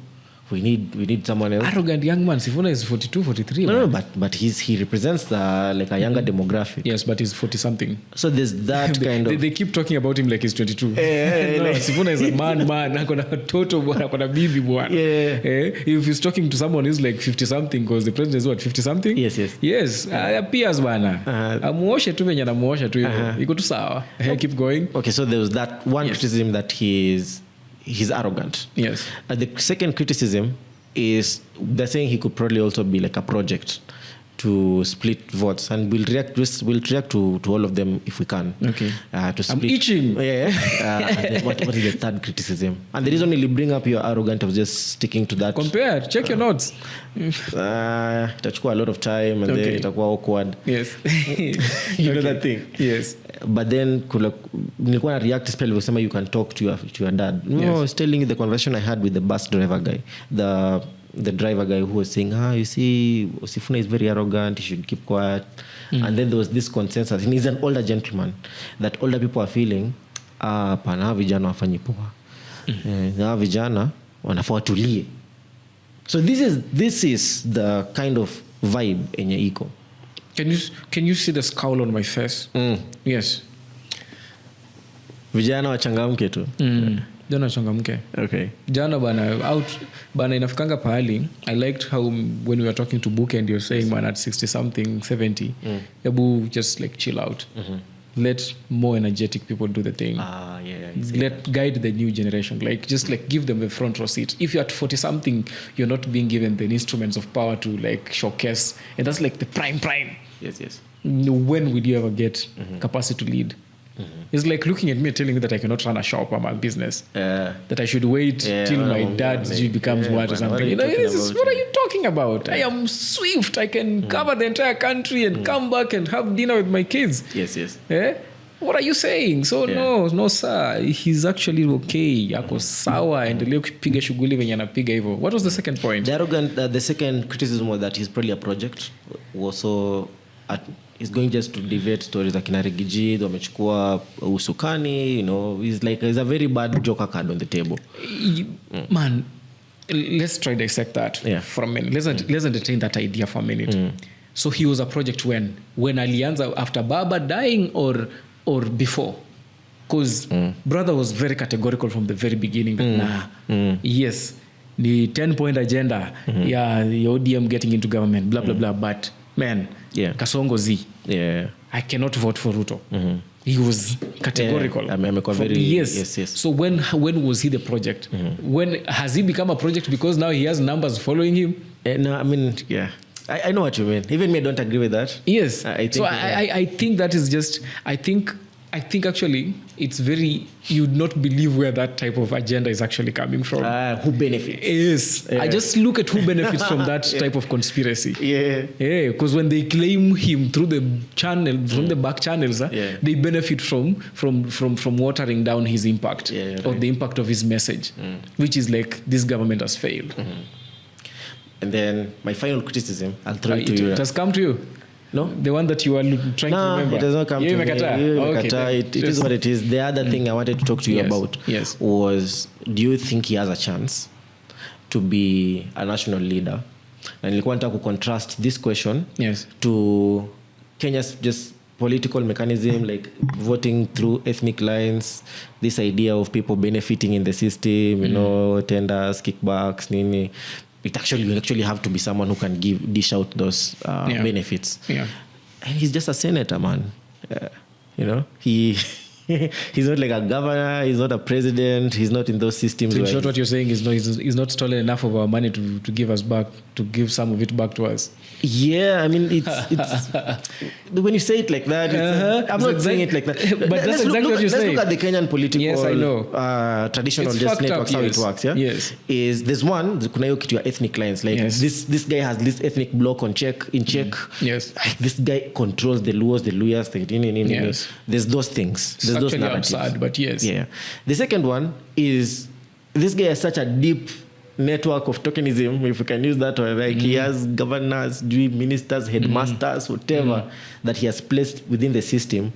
We need someone else. Arrogant young man. Sifuna is 42, 43. No, but he represents like a younger demographic. Yes, but he's 40-something. So there's that kind of... They keep talking about him like he's 22. No, Sifuna is a man. Akona toto bwana, akona bibi bwana. If he's talking to someone who's like 50-something, because the president is what, 50-something? Yes. Appears bwana. Amuoshe tu venye namuosha tu hivyo. Iko tu sawa. Keep going. Okay, so there was that one criticism that he's arrogant. Yes. The second criticism is they're saying he could probably also be like a project to split votes, and we'll react to all of them if we can. Okay. To split. I'm itching. What is the third criticism? And the reason you bring up your arrogant of just sticking to that. Compare. Check your notes. Itachukua a lot of time and then itakuwa awkward. Yes. You know that thing. Yes. But then nilikuwa na react especially when you can talk to your dad. I was telling you the conversation I had with the bus driver guy. The driver guy who was saying, you see, Sifuna is very arrogant, he should keep quiet. And then there was this consensus, and he's an older gentleman, that older people are feeling, pana vijana wafanyi poa. Na vijana wanafaa watulie. So this is the kind of vibe enye iko. Can you see the scowl on my face? Yes. Vijana wachangamke tu. Jana changamke. Okay. Jana bana inafikanga pahali. I liked how when we were talking to Book and you're saying man at 60 something 70 Yabu just like chill out. Let more energetic people do the thing. Let guide the new generation. Like just like give them the front row seat. If you're at 40 something, you're not being given the instruments of power to like showcase, and that's like the prime. Yes. When will you ever get capacity to lead? It's like looking at me and telling me that I cannot run a shop or my business. That I should wait till my dad becomes what or something. What are you talking about? I am swift. I can cover the entire country and come back and have dinner with my kids. Yes. What are you saying? So no sir. He's actually okay. Yako sawa endelee kupiga shughuli venye anapiga hivyo. What was the second point? The second criticism was that he's probably a project. Also he's going just to debate stories like Kinarigiji, wamechukua usukani, he's a very bad joker card on the table. Man, let's try to dissect that for a minute. Let's entertain that idea for a minute. So he was a project when alianza after Baba dying or before? Because brother was very categorical from the very beginning that yes, the 10-point agenda, the ODM getting into government, blah blah blah, but man, Kasongo Z. I cannot vote for Ruto. He was categorical. Yes. So when was he the project? When has he become a project because now he has numbers following him? No, I mean, I know what you mean. Even me, I don't agree with that. Yes. I think that is just. I think actually it's very. You'd not believe where that type of agenda is actually coming from. Who benefits? Yes. I just look at who benefits from that type of conspiracy. Because when they claim him through the channel, from the back channels, they benefit from watering down his impact or the impact of his message, which is like this government has failed. And then my final criticism, I'll throw it to you. It has come to you. No? The one that you are trying to remember? No, it does not come to me. Okay. It is what it is. The other thing I wanted to talk to you about was, do you think he has a chance to be a national leader? And I want to contrast this question to Kenya's just political mechanism, like voting through ethnic lines, this idea of people benefiting in the system, tenders, kickbacks, nini. You actually have to be someone who can dish out those benefits. And he's just a senator, man. He's not like a governor. He's not a president. He's not in those systems. So in short, what you're saying is he's not stolen enough of our money to give us back, to give some of it back to us. Yeah, I mean, it's when you say it like that, I'm not saying it like that. But that's exactly what you're saying. Let's look at the Kenyan political traditional just networks, how it works. Is there's one, kuna hiyo kitu ya ethnic lines. Like this guy has this ethnic block in check. Yes. This guy controls the Luos, the Luyas, There's those things. There's those narratives. Absurd, but yes. Yeah. The second one is this guy has such a deep network of tokenism, if we can use that word. Like he has governors, ministers, headmasters, whatever that he has placed within the system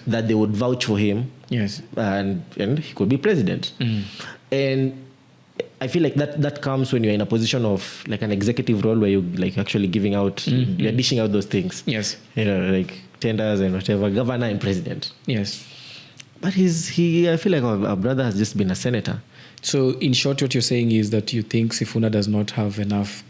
that they would vouch for him. Yes. And he could be president. And I feel like that comes when you're in a position of like an executive role where you're like actually giving out, you're dishing out those things. Yes. Like tenders and whatever, governor and president. Yes. But I feel like our brother has just been a senator. So in short, what you're saying is that you think Sifuna does not have enough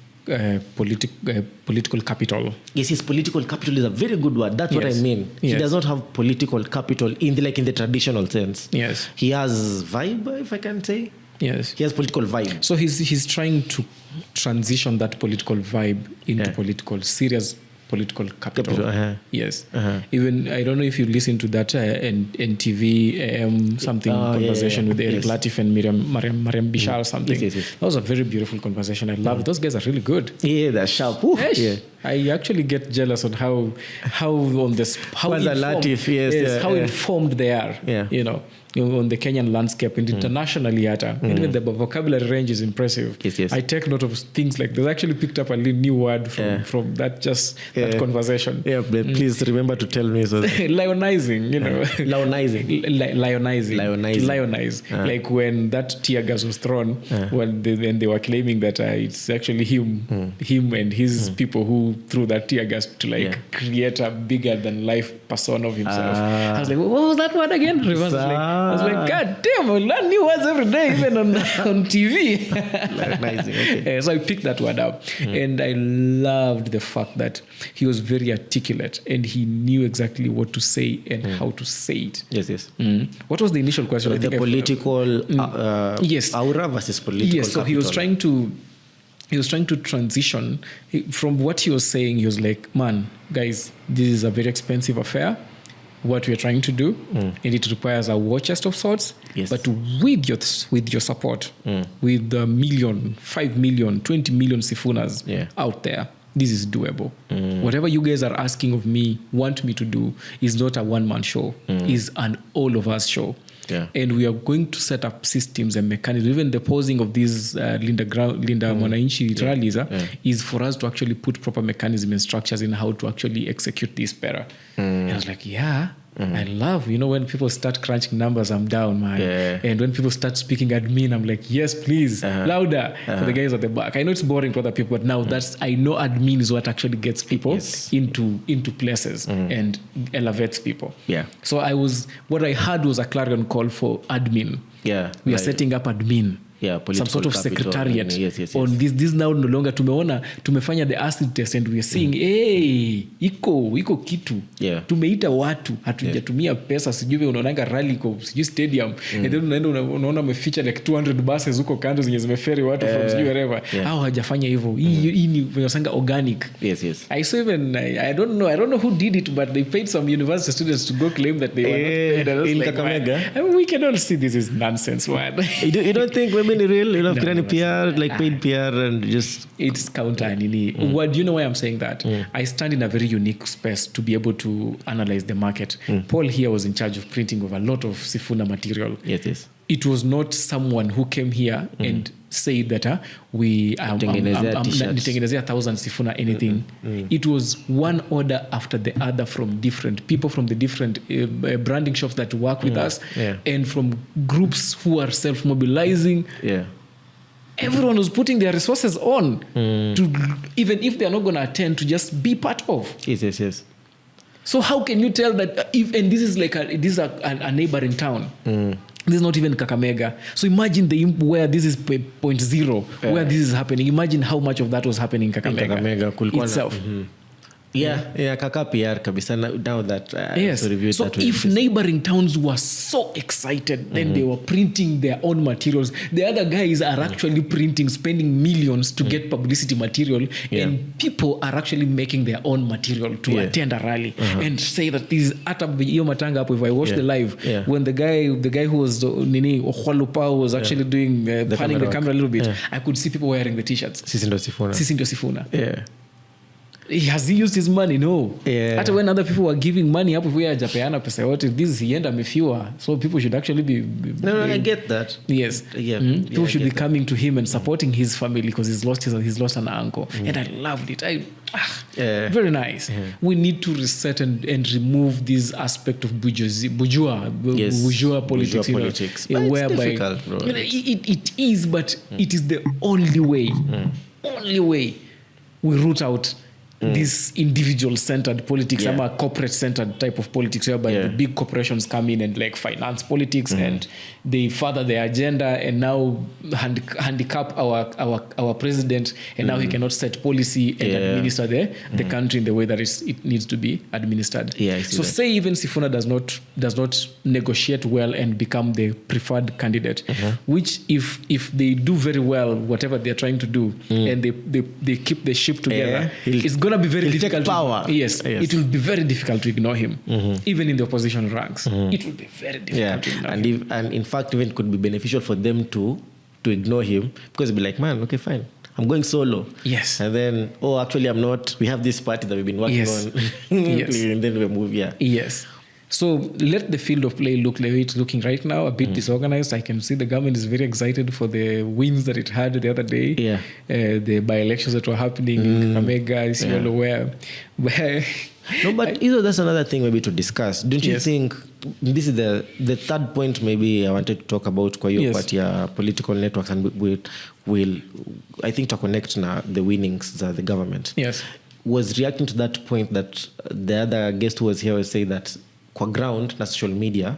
political capital. Yes, his political capital is a very good word. That's what I mean. He does not have political capital in the traditional sense. Yes. He has vibe, if I can say. Yes. He has political vibe. So he's trying to transition that political vibe into serious political capital. Yes. Even I don't know if you listen to that NTV conversation with Eric Latif and Mariam Bishar or something. Yes. That was a very beautiful conversation. I love it. Those guys are really good. Yeah, they're sharp. I actually get jealous on how informed they are. On the Kenyan landscape and internationally and even the vocabulary range is impressive. Yes. I take note of things like they've actually picked up a new word from that conversation. Yeah, please remember to tell me. So Lionizing, Lionize. Like when that tear gas was thrown, when they were claiming that it's actually him and his people who through that tear gas to like create a bigger than life persona of himself. I was like, what was that word again? Reverse. I was like, God damn, I learn new words every day, even on TV. Okay. So I picked that word up, and I loved the fact that he was very articulate and he knew exactly what to say and how to say it. Yes. What was the initial question? So the political aura versus political Yes, so capital. he was trying to transition from what he was saying. He was like, man, guys, this is a very expensive affair, what we're trying to do, and it requires a war chest of sorts, but with your support, with 1 million, 5 million, 20 million Sifunas out there, this is doable. Whatever you guys are asking of me, want me to do, is not a one-man show, is an all-of-us show. Yeah. And we are going to set up systems and mechanisms. Even the posing of these Linda Mwananchi rallies is for us to actually put proper mechanisms and structures in how to actually execute this better. And I was like, I love, when people start crunching numbers, I'm down, man. And when people start speaking admin, I'm like, yes, please, louder for the guys at the back. I know it's boring to other people, but now I know admin is what actually gets people into places and elevates people. Yeah. So what I heard was a clarion call for admin. Yeah. We are setting up admin. Yeah, some sort of secretariat on this now no longer tumefanya the acid test and we are seeing iko kitu tumeita watu hatujatumia pesa sijui unaonanga rally kwa sijui stadium and then unaona umefeature like 200 buses huko kando zenye zimeferi watu from sijui wherever au hajafanya hivyo hii ni unasanga organic. Yes. I saw even I don't know who did it, but they paid some university students to go claim that they were not paid in Kakamega. I mean, we can all see this is nonsense, man. You don't think women real, PR, like paid PR and just... It's counter. What do you know why I'm saying that? I stand in a very unique space to be able to analyze the market. Paul here was in charge of printing of a lot of Sifuna material. Yes. It was not someone who came here and said that we nitengenezea 1,000 Sifuna anything. It was one order after the other from different people, from the different branding shops that work with us, and from groups who are self-mobilizing. Yeah. Everyone was putting their resources on to, even if they are not going to attend, to just be part of. Yes. So how can you tell that and this is like a neighboring town. This is not even Kakamega. So imagine where this is 0.0, where this is happening. Imagine how much of that was happening in Kakamega itself. Yeah, Kaka PR kabisa now that reviewed so that. So if neighboring towns were so excited, then they were printing their own materials. The other guys are actually printing, spending millions to get publicity material, and people are actually making their own material to attend a rally and say that this is Iyo Matanga up. If I watched the live, when the guy who was Okhwalupa was actually doing panning the camera a little bit, I could see people wearing the t-shirts. Sisi Ndio Sifuna. Yeah. Has he used his money? No. Hata when other people were giving money hapo vya japeana pesa yote, this he end amefiwa. So people should actually be No, I get that. Yes. People should be coming to him and supporting his family because he's lost an uncle. And I loved it. Very nice. We need to reset and remove this aspect of bourgeois politics. Whereby it is, but it is the only way we root out this individual-centered politics, a corporate-centered type of politics, whereby the big corporations come in and like finance politics and they further their agenda and now handicap our president, and now he cannot set policy and administer the country in the way that it needs to be administered. So say even Sifuna does not negotiate well and become the preferred candidate, which if they do very well whatever they're trying to do and they keep the ship together, it's going to be very difficult. It will be very difficult to ignore him, even in the opposition ranks. It will be very difficult to ignore him. And in fact, even could be beneficial for them to ignore him, because it'll be like, man, okay, fine, I'm going solo. Yes. And then, actually I'm not. We have this party that we've been working on. And then we move. Yes. So let the field of play look like it's looking right now, a bit disorganized. I can see the government is very excited for the wins that it had the other day. The by-elections that were happening in Kakamega, is all aware. No, but that's another thing maybe to discuss. Don't you think this is the third point maybe I wanted to talk about kwa hiyo part ya political networks, and we'll I think to connect now the winnings of the government. Yes. was reacting to that point that the other guest who was here was saying that kwa ground na social media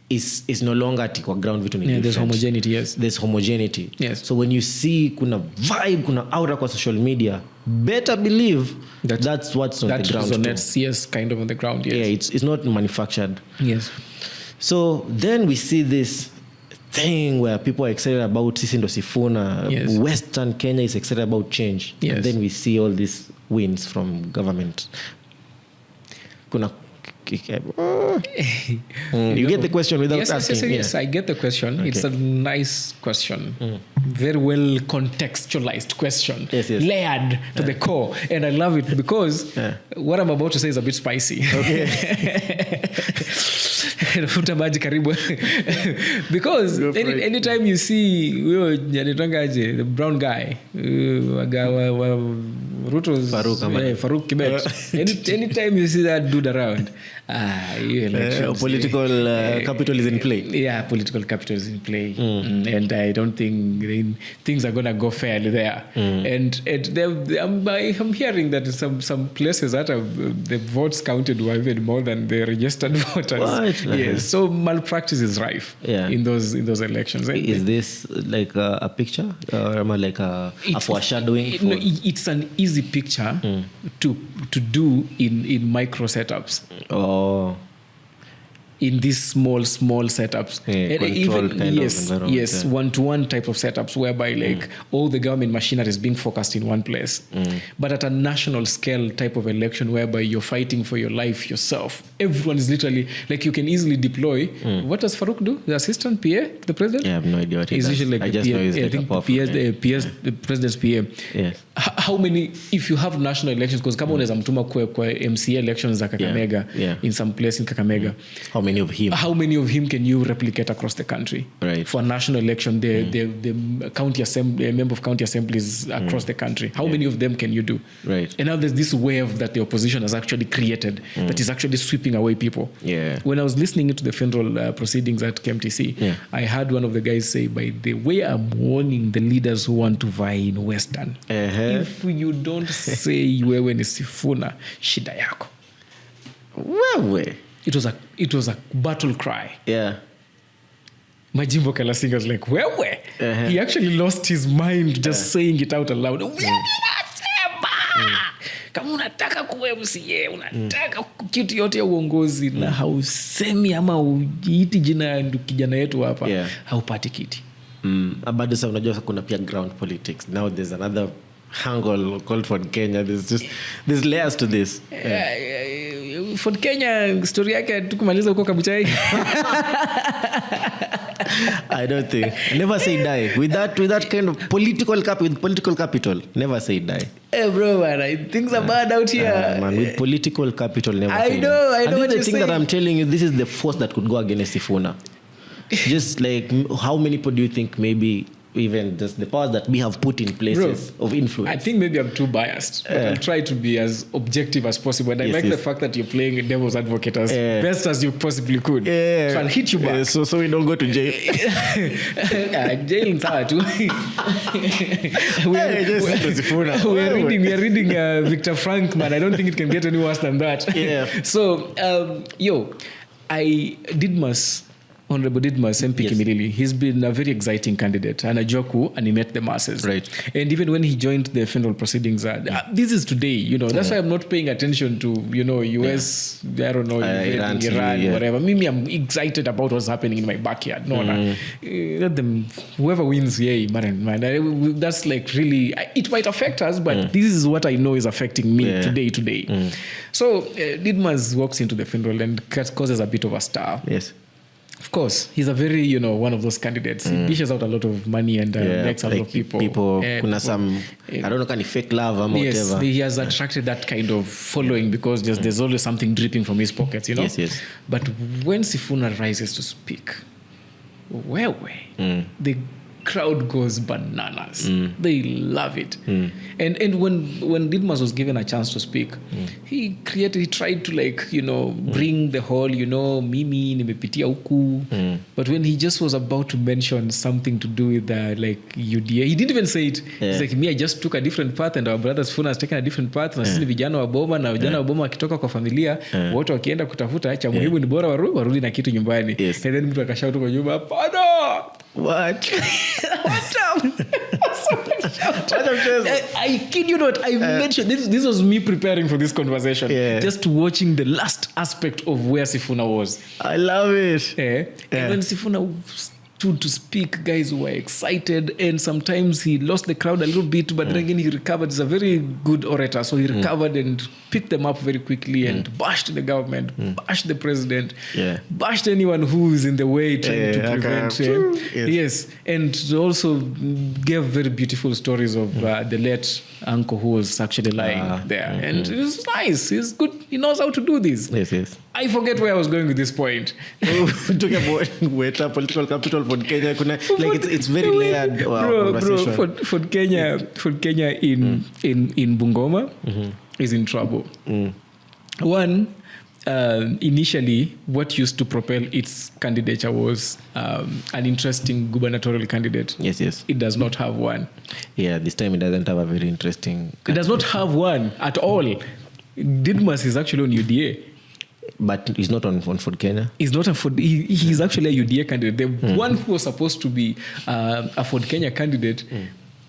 is no longer ati kwa ground vitu ni different. There's homogeneity, yes. There's homogeneity. Yes. So when you see kuna vibe, kuna aura kwa social media, better believe that's what's on the ground. Resonates, yes, kind of on the ground, yes. Yeah, it's not manufactured. Yes. So then we see this thing where people are excited about Sisi Ndio Sifuna. Yes. Western Kenya is excited about change. Yes. And then we see all these wins from government. You get the question without asking. Yes, I get the question. Okay. It's a nice question. Very well contextualized question. Yes. Layered to the core. And I love it because what I'm about to say is a bit spicy. Okay. Because anytime you see the brown guy, Ruto's Farouk Kibet, anytime you see that dude around, political capital is in play. Yeah, political capital is in play. And I don't think things are going to go fairly there. And I'm hearing that some places that the votes counted were even more than the registered voters. What? Yes, so malpractice is rife in those elections. Is this like a picture or like a foreshadowing? It's an easy picture to do in micro setups. Oh. In these small setups, one-to-one type of setups whereby like all the government machinery is being focused in one place, but at a national scale type of election whereby you're fighting for your life yourself. Everyone is literally like you can easily deploy. What does Farouk do? The assistant PA to the president? Yeah, I have no idea what he does. Usually like I just PA, know he's like a powerful the president's PA. Yes. How many, if you have national elections, because kama unaweza mtuma kwa MCA elections za Kakamega in some place in Kakamega, how many of him can you replicate across the country? Right. For a national election, the county assembly, member of county assemblies across the country, how many of them can you do? Right. And now there's this wave that the opposition has actually created that is actually sweeping away people. Yeah. When I was listening to the federal proceedings at KMTC, I heard one of the guys say, by the way, I'm warning the leaders who want to vie in Western. If you don't say wewe ni Sifuna, shida yako. Wewe. It was a battle cry. Yeah. Majimbo Kalasinga was like, wewe. He actually lost his mind just saying it out aloud. Kama unataka kuwa MCA, unataka kitu yote ya uongozi na hausemi ama ujiiti jina kijana yetu hapa, haupati kiti. Bado sasa unajua kuna pia ground politics. Now there's another angle called for Kenya. There's layers to this. For Kenya story yake tukumaliza huko Kabuchai. I don't think. Never say die. With that kind of political capital, never say die. Hey bro, man, things are bad out here. Man, with political capital, never say die. I know and what this you're the thing saying. that I'm telling you, this is the force that could go against Sifuna. Just like, how many people do you think maybe even just the powers that we have put in places of influence? I think maybe I'm too biased, but I'll try to be as objective as possible. And I like the fact that you're playing devil's advocate as best as you possibly could. So I'll hit you back. So we don't go to jail. Jail in too. We are reading Victor Frank, man. I don't think it can get any worse than that. So, Honorable Didmas MP Kimilili, he's been a very exciting candidate and a joku, and he met the masses. Right. And even when he joined the federal proceedings, this is today, that's why I'm not paying attention to, US, I don't know, Iran, whatever. Maybe I'm excited about what's happening in my backyard. Let them, whoever wins, man. That's like really, it might affect us, but this is what I know is affecting me today. So Didmas walks into the federal and causes a bit of a stir. Yes. Of course, he's a very, one of those candidates. He dishes out a lot of money and makes a lot of people. Some, I don't know, kind of fake love or whatever. He has attracted that kind of following because there's always something dripping from his pockets, Yes. But when Sifuna rises to speak, the crowd goes bananas. They love it. And when Didmus was given a chance to speak, he tried to bring the whole, mimi nimepitia huku. But when he just was about to mention something to do with UDA, he didn't even say it. He's like, me, I just took a different path and our brother Sifuna has taken a different path. Na sisi vijana wa boma na vijana wa boma wakitoka kwa familia, wote wakienda kutafuta cha muhimu ni bora warudi na kitu nyumbani. And then mtu akashout kwa nyumba, "Pada!" What? What up? I kid you not. I mentioned this was me preparing for this conversation. Just watching the last aspect of where Sifuna was. I love it. And when Sifuna stood to speak, guys were excited, and sometimes he lost the crowd a little bit, but then again he recovered. He's a very good orator, so he recovered and picked them up very quickly and bashed the government, bashed the president, bashed anyone who is in the way trying to prevent. Yes, and also gave very beautiful stories of the late uncle who was actually lying there, and it was nice. He's good. He knows how to do this. Yes. I forget where I was going with this point. Talking about political capital for Kenya, it's very layered conversation. For Kenya in Bungoma is in trouble. One, initially, what used to propel its candidature was an interesting gubernatorial candidate. Yes. It does not have one. Yeah, this time it doesn't have a very interesting candidate. It does not have one at all. Didmus is actually on UDA. But he's not on Ford Kenya. He's not he's actually a UDA candidate. The one who was supposed to be a Ford Kenya candidate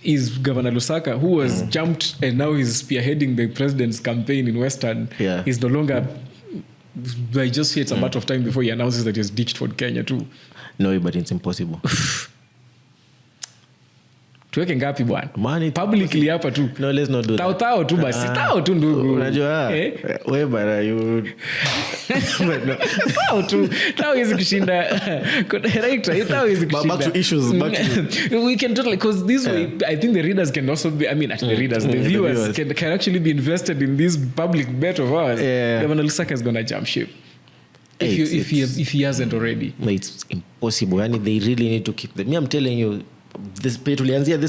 is Governor Lusaka, who was jumped and now he's spearheading the president's campaign in Western. He's no longer... I just hear it's a matter of time before he announces that he's ditched Ford Kenya too. No, but it's impossible. Tuweke ngapi bwana? Money publicly hapa tu. No, let's not do that. Tao tu basi. Tao tu ndugu. Unajua wewe bana you Tao hizi kushinda director. Tao hizi kushinda. Back to issues. We can totally, because this way I think the readers can also be, the readers, the viewers can actually be invested in this public bet of ours. Governor Lusaka is going to jump ship. If he hasn't already. It's impossible. And they really need to keep them. Me, I'm telling you, this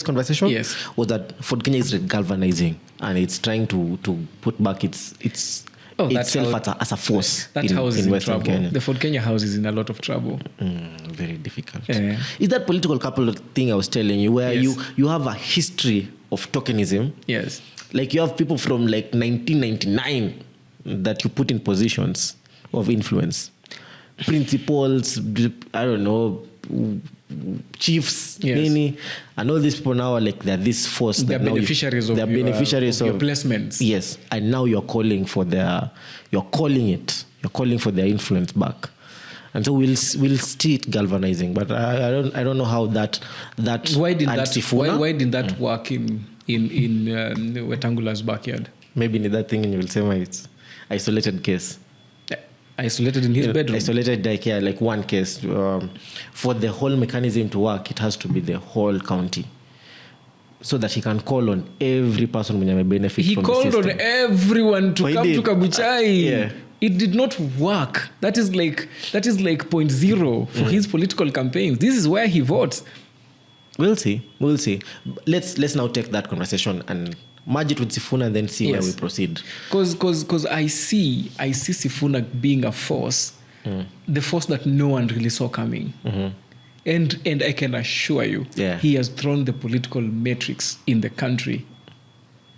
conversation was that Ford Kenya is galvanizing and it's trying to put back itself as a force in Western Kenya. The Ford Kenya house is in a lot of trouble. Very difficult. Is that political couple thing I was telling you where you have a history of tokenism? Yes. Like you have people from 1999 that you put in positions of influence. Principals, I don't know, chiefs, and all these people now are they're this force. They're beneficiaries of your placements. Yes, and now you're calling for their influence back, and so we'll see it galvanizing. But I don't know how that why didn't that work in Wetangula's backyard? Maybe in that thing, and you will say it's isolated case. Isolated in his bedroom. Isolated, like one case. For the whole mechanism to work, it has to be the whole county, so that he can call on every person when you benefit from the system. He called on everyone to come to Kabuchai. It did not work. That is like 0.0 for his political campaigns. This is where he votes. We'll see. Let's now take that conversation and merge it with Sifuna and then see where we proceed. Because I see Sifuna being a force, the force that no one really saw coming. And I can assure you, he has thrown the political matrix in the country.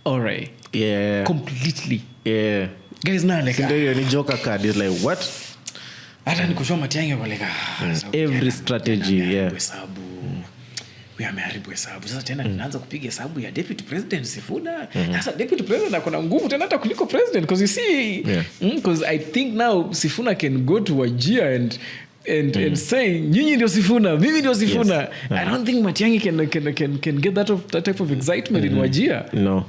All right. Yeah. Completely. Yeah. Guys, now any joker card is like, what? Every strategy, we ameharibu hesabu sasa tena ninaanza kupiga hesabu ya deputy president Sifuna. Sasa deputy president akona nguvu tena hata kuliko president, because you see because I think now Sifuna can go to Wajir and say nyinyi ndio Sifuna, mimi ndio Sifuna. I don't think Matiang'i can get that type of excitement in Wajir. No.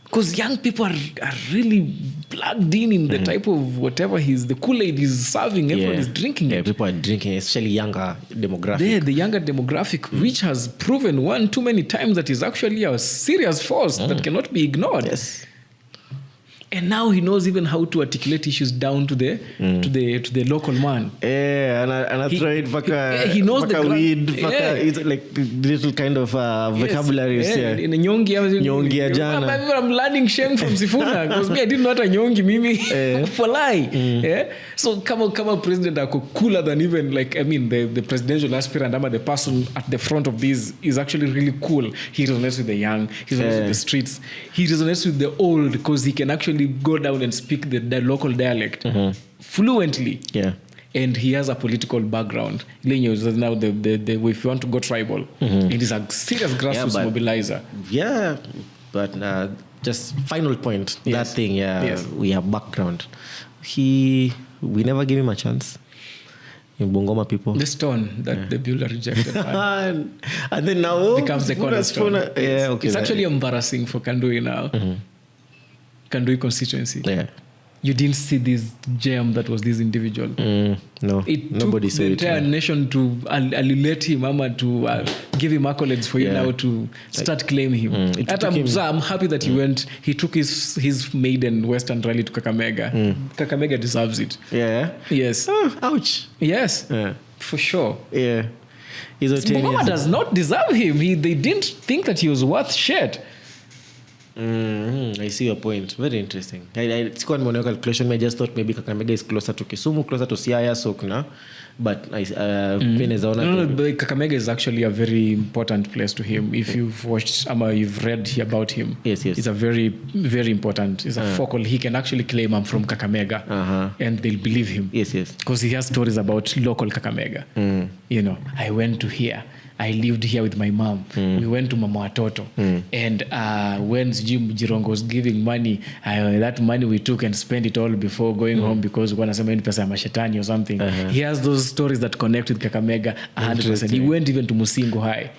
Because young people are really plugged in the type of whatever the Kool-Aid is serving. Everyone is drinking it. People are drinking, especially younger demographic. The younger demographic, which has proven one too many times that is actually a serious force that cannot be ignored. Yes. And now he knows even how to articulate issues down to the local man. Yeah, and I tried he knows the weed, it's like little kind of vocabularies. Yeah. In a nyongi jana. I'm learning sheng from Sifuna because me I didn't know what a nyongi mimi for lie. Yeah. So come on, president ako cooler than even like the presidential aspirant, the person at the front of this is actually really cool. He resonates with the young, he resonates with the streets, he resonates with the old because he can actually go down and speak the local dialect fluently. Yeah. And he has a political background. Now, if you want to go tribal, it is a serious grassroots mobilizer. Yeah, but just final point. That thing, we have background. We never gave him a chance. In Bungoma people. The stone that the builder rejected. And then now becomes the cornerstone. Yeah, okay. It's actually embarrassing for Kandui now. Kandui constituency. Yeah. You didn't see this gem that was this individual. No, nobody took the entire nation to allulate him, to give him accolades for you now to start claiming him. I'm happy that he went. He took his maiden Western rally to Kakamega. Kakamega deserves it. Yeah. Yes. Oh, ouch. Yes. Yeah. For sure. Yeah. Mukoma does not deserve him. They didn't think that he was worth shit. I see your point. Very interesting. It's quite a calculation. I just thought maybe Kakamega is closer to Kisumu, closer to Siaya, Sokna. But Kakamega is actually a very important place to him. If you've watched you've read about him, yes. It's a very, very important. It's a focal. He can actually claim I'm from Kakamega, and they'll believe him. Yes. Because he has stories about local Kakamega. I went to here. I lived here with my mom. We went to Mama Watoto. And when Jim Jirongo was giving money, that money we took and spent it all before going home because we want to spend pesa mashetani or something. He has those stories that connect with Kakamega 100%. He went even to Musingo High.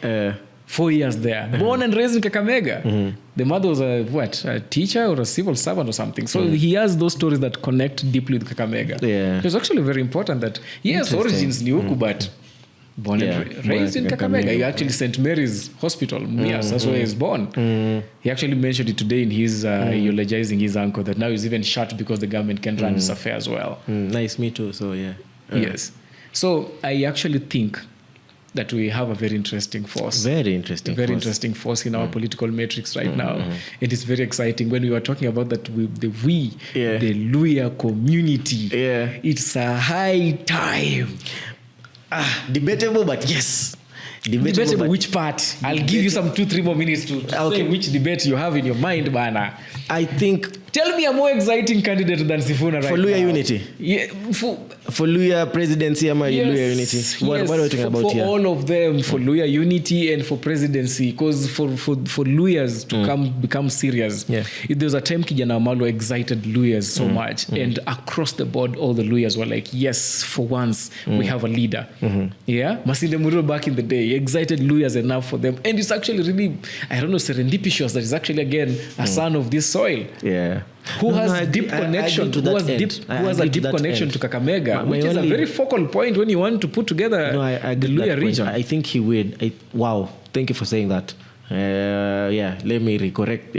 4 years there. Born and raised in Kakamega. The mother was a teacher or a civil servant or something. So he has those stories that connect deeply with Kakamega. Yeah. It's actually very important that he has origins in Niuku, but born and raised in Kakamega. He actually St. Mary's Hospital, Mias, that's where he was born. He actually mentioned it today in his eulogizing his uncle that now he's even shut because the government can run his affairs well. Nice, me too. So yeah. Yes. So I actually think that we have a very interesting force. Interesting force in our political matrix right now. It is very exciting. When we were talking about that, the Luhya community, it's a high time. Debatable, but yes. Debatable which part? I'll give you some 2-3 more minutes to say which debate you have in your mind, Bana. I think... Tell me a more exciting candidate than Sifuna right now. For Luhya unity? Yeah, for Luhya presidency, Luhya unity? What are we talking about for here? For all of them, for Luhya unity and for presidency. Because for Luhyas to become serious, there was a time Kijana Amalo excited Luhyas so much. And across the board, all the Luhyas were like, yes, for once, we have a leader. Yeah? Masinde Muriro back in the day excited Luhyas enough for them. And it's actually really, serendipitous that he's actually, again, a son of this soil. Yeah. Who has a deep connection to Kakamega, which is a very focal point when you want to put together the Luhya region. I think he would. Wow, thank you for saying that. Let me correct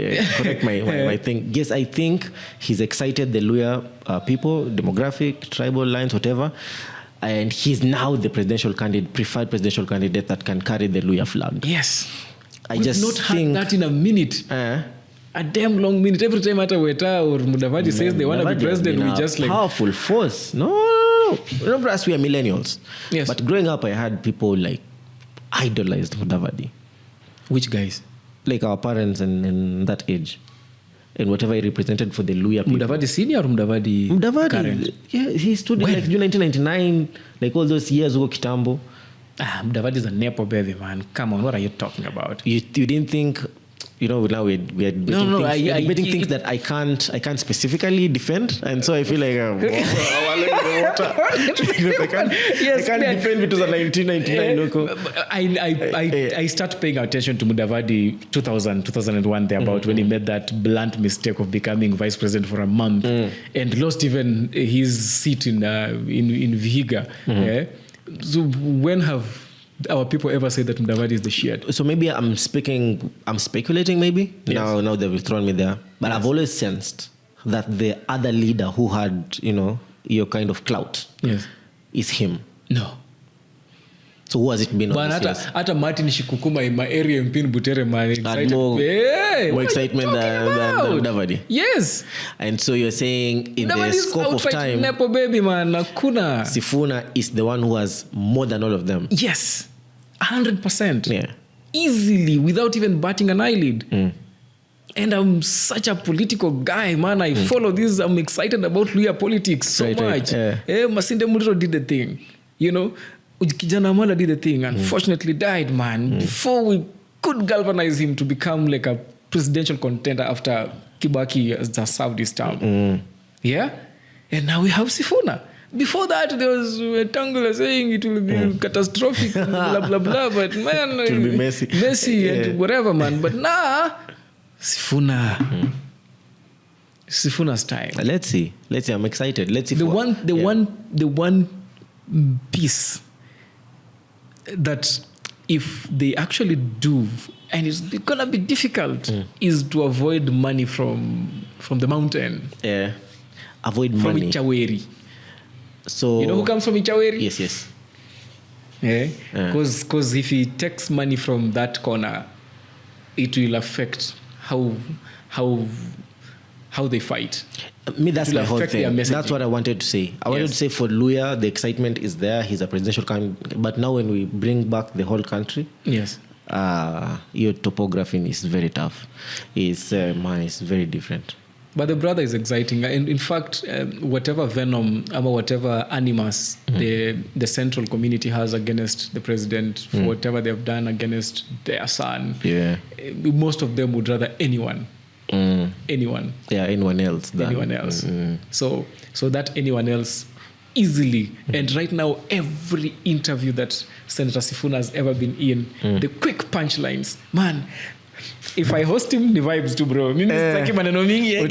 my thing. Yes, I think he's excited the Luhya people, demographic, tribal lines, whatever. And he's now the preferred presidential candidate that can carry the Luhya flag. Yes. We've not had that in a minute. A damn long minute. Every time Weta or Mudavadi says they want to be president, we just like... Powerful force. No. Remember us, we are millennials. Yes. But growing up, I had people like idolized Mudavadi. Which guys? Like our parents and that age. And whatever he represented for the Luhya people. Mudavadi senior or Mudavadi current? Yeah, he stood in like June 1999, like all those years ago, Kitambo. Mudavadi is a Nepo baby, man. Come on, what are you talking about? You didn't think... now we're debating things that I can't specifically defend, and so I feel like I can't defend it was a 1999 loco. I start paying attention to Mudavadi 2001 there about when he made that blunt mistake of becoming vice president for a month and lost even his seat in Vihiga. So when have our people ever say that Mudavadi is the shit? So maybe I'm speculating maybe. Yes. Now they've thrown me there. But I've always sensed that the other leader who had, your kind of clout is him. No. So who has it been on this years? Hata Martin Shikukuma in my area in Butere, man, excited. More excitement than Davadi. Yes. And so you're saying in the scope of time, Nepo baby, man, nakuna. Sifuna is the one who has more than all of them. Yes. 100%. Yeah. Easily, without even batting an eyelid. And I'm such a political guy, man. I follow this. I'm excited about Luya politics so much. Right. Yeah. Masinde Mudro did the thing. Kijana Amala did the thing. Unfortunately died, man. Before we could galvanize him to become like a presidential contender after Kibaki has served his term. Yeah? And now we have Sifuna. Before that, there was a Tangula saying it will be catastrophic, blah, blah, blah. But man, it will be messy. Messy and whatever, man. But now, Sifuna. Sifuna's time. Let's see. I'm excited. Let's see. The one piece that if they actually do, and it's gonna be difficult, is to avoid money from the mountain. Yeah. Avoid from money. From Ichaweri. So you know who comes from Ichaweri? Yes. Yeah. Because if he takes money from that corner, it will affect how they fight. That's my whole thing. That's what I wanted to say. I wanted to say for Luya, the excitement is there. He's a presidential candidate. But now when we bring back the whole country, your topography is very tough. It's very different. But the brother is exciting. And in fact, whatever venom or whatever animus the central community has against the president for whatever they've done against their son, most of them would rather anyone. Anyone. Yeah, anyone else. Anyone else. So that anyone else easily. And right now, every interview that Senator Sifuna has ever been in, the quick punchlines, man. If I host him, the vibes too, bro. Mimi sitaki maneno mingi.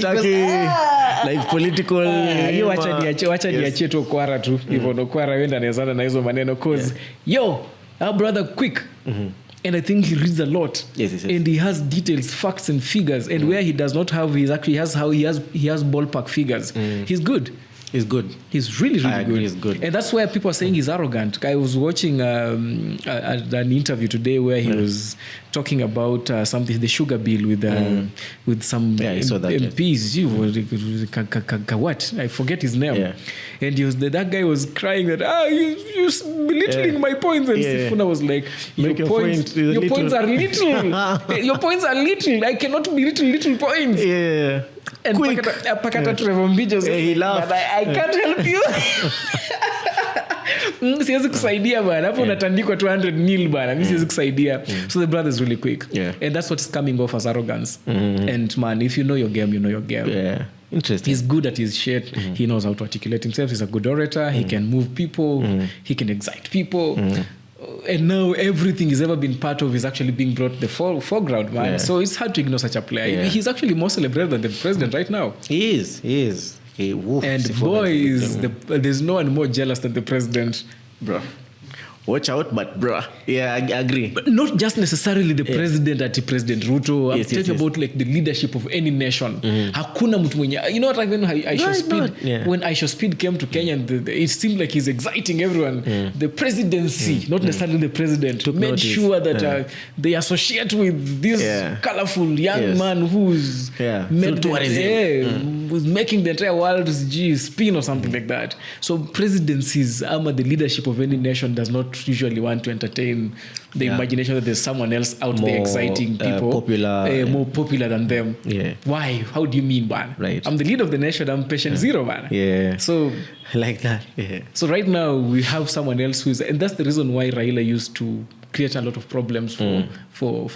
Like political. Yo wacha niachie tu kwara tu. Hivyo ndo kwara wenda anawezana na hizo maneno cause our brother quick. And I think he reads a lot. Yes. And he has details, facts and figures. And where he does not have, he has ballpark figures. He's good. He's good. He's really good. He's good. And that's where people are saying he's arrogant. I was watching an interview today where he was talking about something, the sugar bill with some MPs. What? I forget his name. Yeah. And that guy was crying that, you're belittling my points. And Sifuna was like, your points are little. Your points are little. I cannot belittle little points. Yeah. And Pakata Trevor Mbijos. He laughed. But I can't help you. Siwezi kusaidia bana. Hapo unatandikwa 200 nil bana. Mimi siwezi kusaidia. So the brother is really quick. Yeah. And that's what's coming off as arrogance. And man, if you know your game, you know your game. Yeah. Interesting. He's good at his shit. He knows how to articulate himself. He's a good orator. He can move people. He can excite people. And now everything he's ever been part of is actually being brought to the foreground, man. So it's hard to ignore such a player. Yeah. He's actually more celebrated than the president right now. He is. And there's no one more jealous than the president. Bro. Watch out, but bro. Yeah, I agree. But not just necessarily the president at President Ruto. I'm talking about like the leadership of any nation. Hakuna mtu mwenye. You know what, like when when Aisha Speed came to Kenya, it seemed like he's exciting everyone. The presidency, not necessarily the president, made sure that they associate with this colorful young man who's who's making the entire world spin or something like that. So presidencies, the leadership of any nation does not usually want to entertain the imagination that there's someone else out there exciting people, more popular than them. Why? How do you mean, man? Right. I'm the leader of the nation. I'm patient zero, man. So like that. So right now we have someone else and that's the reason why Raila used to create a lot of problems for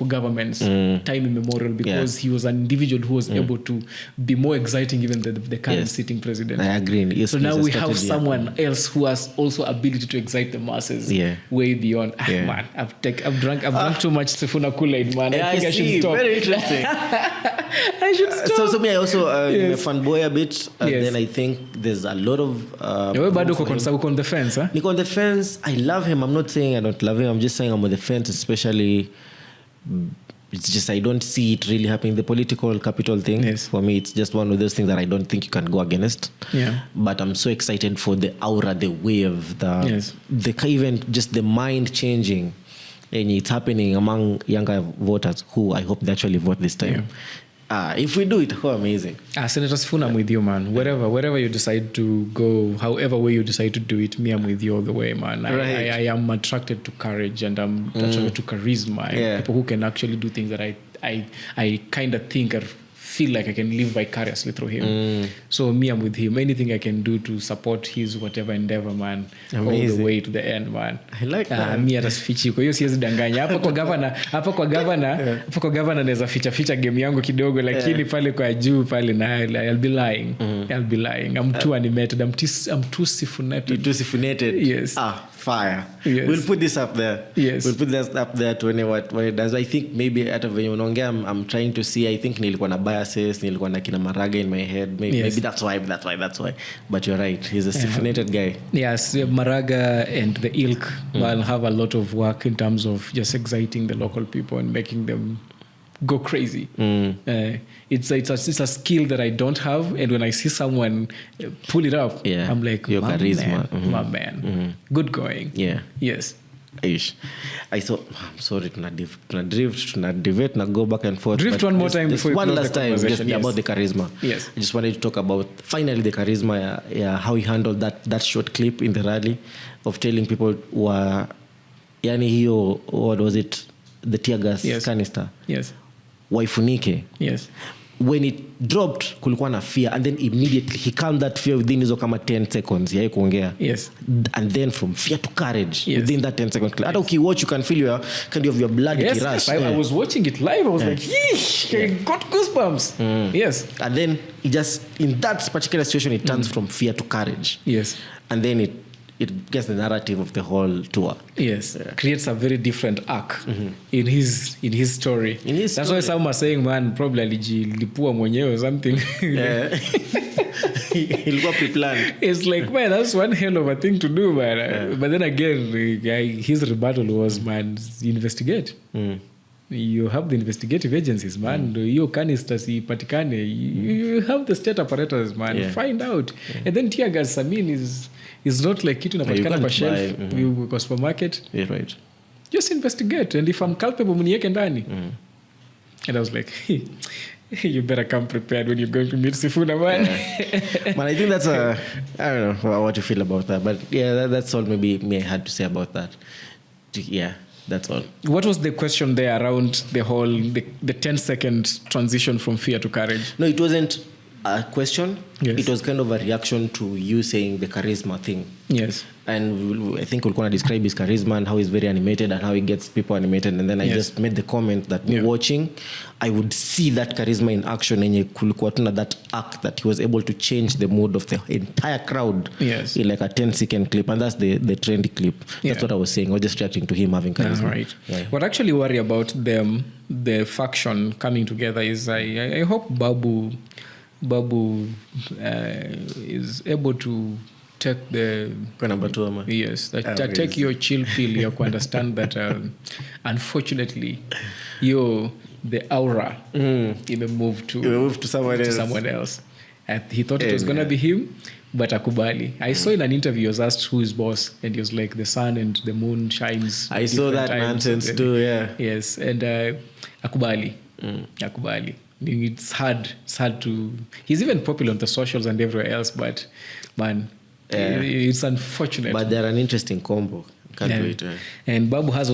governments time immemorial, because he was an individual who was able to be more exciting even than the current sitting president. I agree. So now we have someone else who has also ability to excite the masses way beyond. Man, I've drunk too much Sifuna Kool-Aid, man. I think I should stop. Very interesting. I should stop. So me, I also a fanboy a bit. Then I think there's a lot of. You're on the fence, huh? On the fence. I love him. I'm not saying I don't love him. I'm just saying I'm on the fence, especially it's just I don't see it really happening. The political capital thing, for me, it's just one of those things that I don't think you can go against. Yeah. But I'm so excited for the aura, the wave, the even just the mind changing, and it's happening among younger voters who I hope they actually vote this time. If we do it, how amazing. Senator Sifuna, I'm with you, man. Wherever you decide to go, however way you decide to do it, me, I'm with you all the way, man. Right. I am attracted to courage, and I'm attracted to charisma. And people who can actually do things that I kind of think or feel like I can live vicariously through him. So me, I'm with him. Anything I can do to support his whatever endeavor, man. Amazing. All the way to the end, man. I like that. Me hata sifichi. Kwa hiyo siwezi danganya. Hapa kwa governor naweza ficha game yangu kidogo, lakini pale kwa juu pale na I'll be lying. I'll be lying. I'm too animated. I'm too sifunated. You're too sifunated. Yes. Fire. Yes. We'll put this up there. Yes. We'll put this up there to what it does. I think maybe out of venye unaongea, I'm trying to see. I think nilikuwa na biases, nilikuwa na kina Maraga in my head. Maybe that's why. But you're right. He's a sifunated guy. Yes, Maraga and the ilk will have a lot of work in terms of just exciting the local people and making them go crazy. It's a skill that I don't have, and when I see someone pull it up, I'm like, your charisma, my man. Good going. Yes. I thought, I'm sorry, tuna debate, go back and forth. Drift one more time before one last time, just about the charisma. Yes. I just wanted to talk about finally the charisma, how he handled that short clip in the rally of telling people yani hiyo, what was it, the tear gas canister. Yes. Waifunike. Yes. When it dropped, kulikuwa na fear, and then immediately he calmed that fear within hizo kama 10 seconds ya kuongea. Yes. And then from fear to courage within that 10 seconds. Hata ukiwatch, you can feel your kind of your blood rush. Yes. I was watching it live. I was like, yeesh, I got goosebumps. Yes. And then it just, in that particular situation, it turns from fear to courage. Yes. And then it gets the narrative of the whole tour. Yes. Creates a very different arc in his story. That's why some are saying, man, probably alijilipua mwenyewe or something. He'll go pre-planned. It's like, man, that's one hell of a thing to do, man. But then again, his rebuttal was, man, investigate. You have the investigative agencies, man. Your canisters ipatikane. You have the state apparatus, man. Find out. And then tear gas, I mean, is not like kitu napatikana kwa shelf kwa supermarket. Yeah, right. Just investigate, and if I'm culpable, mnieke ndani. And I was like, you better come prepared when you're going to meet Sifuna, man. Man, I think that's I don't know what you feel about that, but that's all maybe me I had to say about that. That's all. What was the question there around the whole the 10-second transition from fear to courage? No, it wasn't a question. It was kind of a reaction to you saying the charisma thing. Yes. And I think we're going to describe his charisma and how he's very animated and how he gets people animated. And then I just made the comment that me watching, I would see that charisma in action, and that act that he was able to change the mood of the entire crowd in like a 10-second clip. And that's the trendy clip. That's what I was saying. I was just reacting to him having charisma. Right. What I actually worry about the faction coming together is I hope Babu is able to take the take your chill pill you understand that unfortunately the aura moved to someone else. He thought it was going to be him, but akubali. I saw in an interview he was asked who is boss, and he was like, the sun and the moon shines. I saw that nonsense too. Yes, and akubali. It's hard to. He's even popular on the socials and everywhere else, but man, it's unfortunate. But they're an interesting combo. Can't wait. And Babu has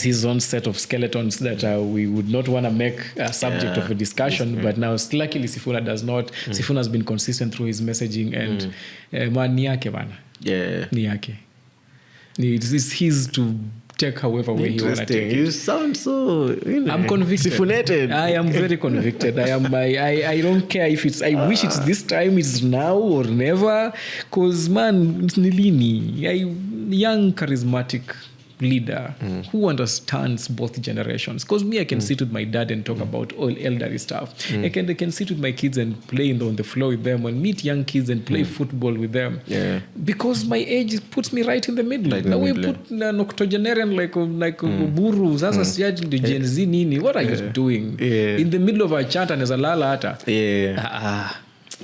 his own set of skeletons that we would not want to make a subject of a discussion. But now, luckily, Sifuna does not. Sifuna has been consistent through his messaging, and man, ni yake bana. Ni yake. It's his to take however way he want to take it. You sound so, I'm convicted. Sifunated. I am very convicted. I don't care if it's, I wish it's this time, it's now or never. Because man, nilini, young charismatic leader who understands both generations. Because me, I can sit with my dad and talk about all elderly stuff. I can sit with my kids and play on the floor with them and meet young kids and play football with them. Yeah. Because my age puts me right in the middle. Right in now the we middle, put an octogenarian like Buru, sasa siaji the Gen Z nini. What are you doing? Yeah. In the middle of a chat and there's a lala hata. Yeah.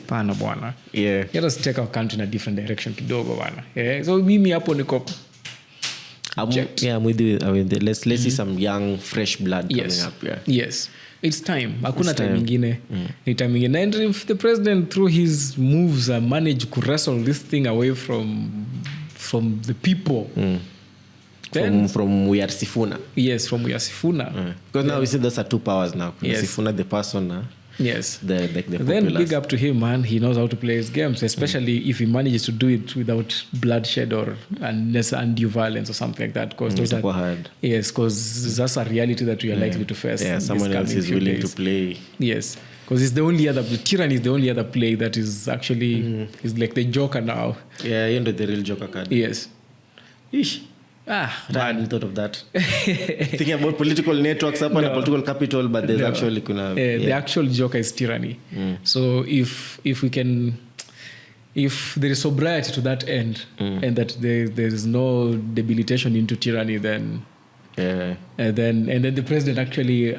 Pana bwana. Yeah. Let us take our country in a different direction kidogo bwana. Yeah. So mimi hapo niko I'm with you. I mean, let's see some young, fresh blood coming up. Yeah. Yes. It's time. Hakuna time ingine. Ni time ingine. And if the president through his moves managed to wrestle this thing away from the people. Then, from we are Sifuna. Yes, from we are Sifuna. Because now we see those are two powers now. Yes. Sifuna the person. Yes. The then big up to him, man. He knows how to play his games, especially if he manages to do it without bloodshed or undue violence or something like that. Because those are hard. Yes, because that's a reality that we are likely to face. Yeah, someone else is willing to play. Yes, because it's the only other tyranny is the only other play that is actually is like the Joker now. Yeah, you know the real Joker card. Yes. Ish. I hadn't thought of that. Thinking about political networks up and political capital, but there's actually the actual Joker is tyranny. So if we can, if there is sobriety to that end, and that there is no debilitation into tyranny, then and then the president actually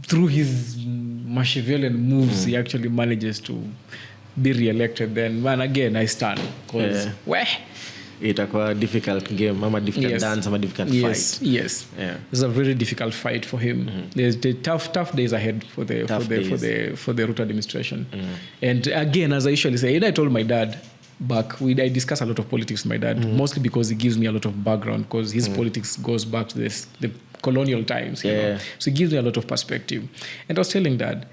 through his Machiavellian moves he actually manages to be re-elected, then man, again I stand because itakuwa a difficult game, ama difficult dance, ama difficult fight. Yes. Yeah. It's a very difficult fight for him. There's the tough days ahead for the Ruto administration. And again, as I usually say, and I told my dad back, I discuss a lot of politics with my dad, mostly because he gives me a lot of background, because his politics goes back to the colonial times. You know? So he gives me a lot of perspective. And I was telling Dad,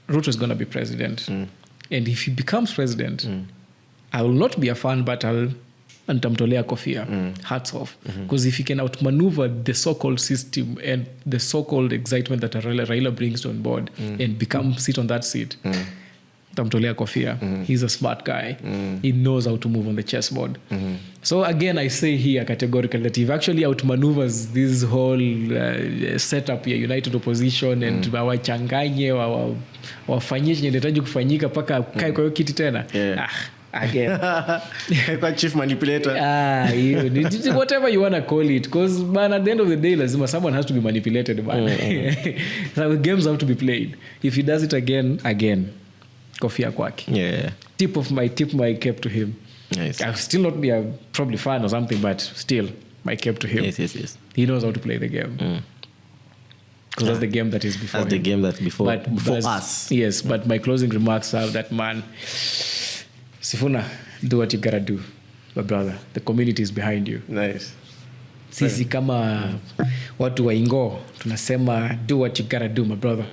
Ruto is going to be president. And if he becomes president, I will not be a fan, but nitamtolea kofia. Hats off. Because if he can outmaneuver the so-called system and the so-called excitement that Raila brings on board and sit on that seat, nitamtolea kofia. He's a smart guy. He knows how to move on the chessboard. So again, I say here categorically that if actually outmaneuvers this whole setup here, united opposition, and wawachanganye, wafanyie chenye inahitaji kufanyika mpaka kae kwa hiyo kiti tena. Again. Chief manipulator. Whatever you want to call it. Because man, at the end of the day, lazima someone has to be manipulated. So games have to be played. If he does it again, kofia kwake. Yeah. Tip my cap to him. Nice. I'll still not be probably fan or something, but still my cap to him. Yes. He knows how to play the game. Because that's the game that is before him. That's the game that's before us. Yes, but my closing remarks are that, man, Sifuna, do what you gotta do, my brother. The community is behind you. Nice. Sisi kama watu wa Ingo tunasema do what you gotta do, my brother.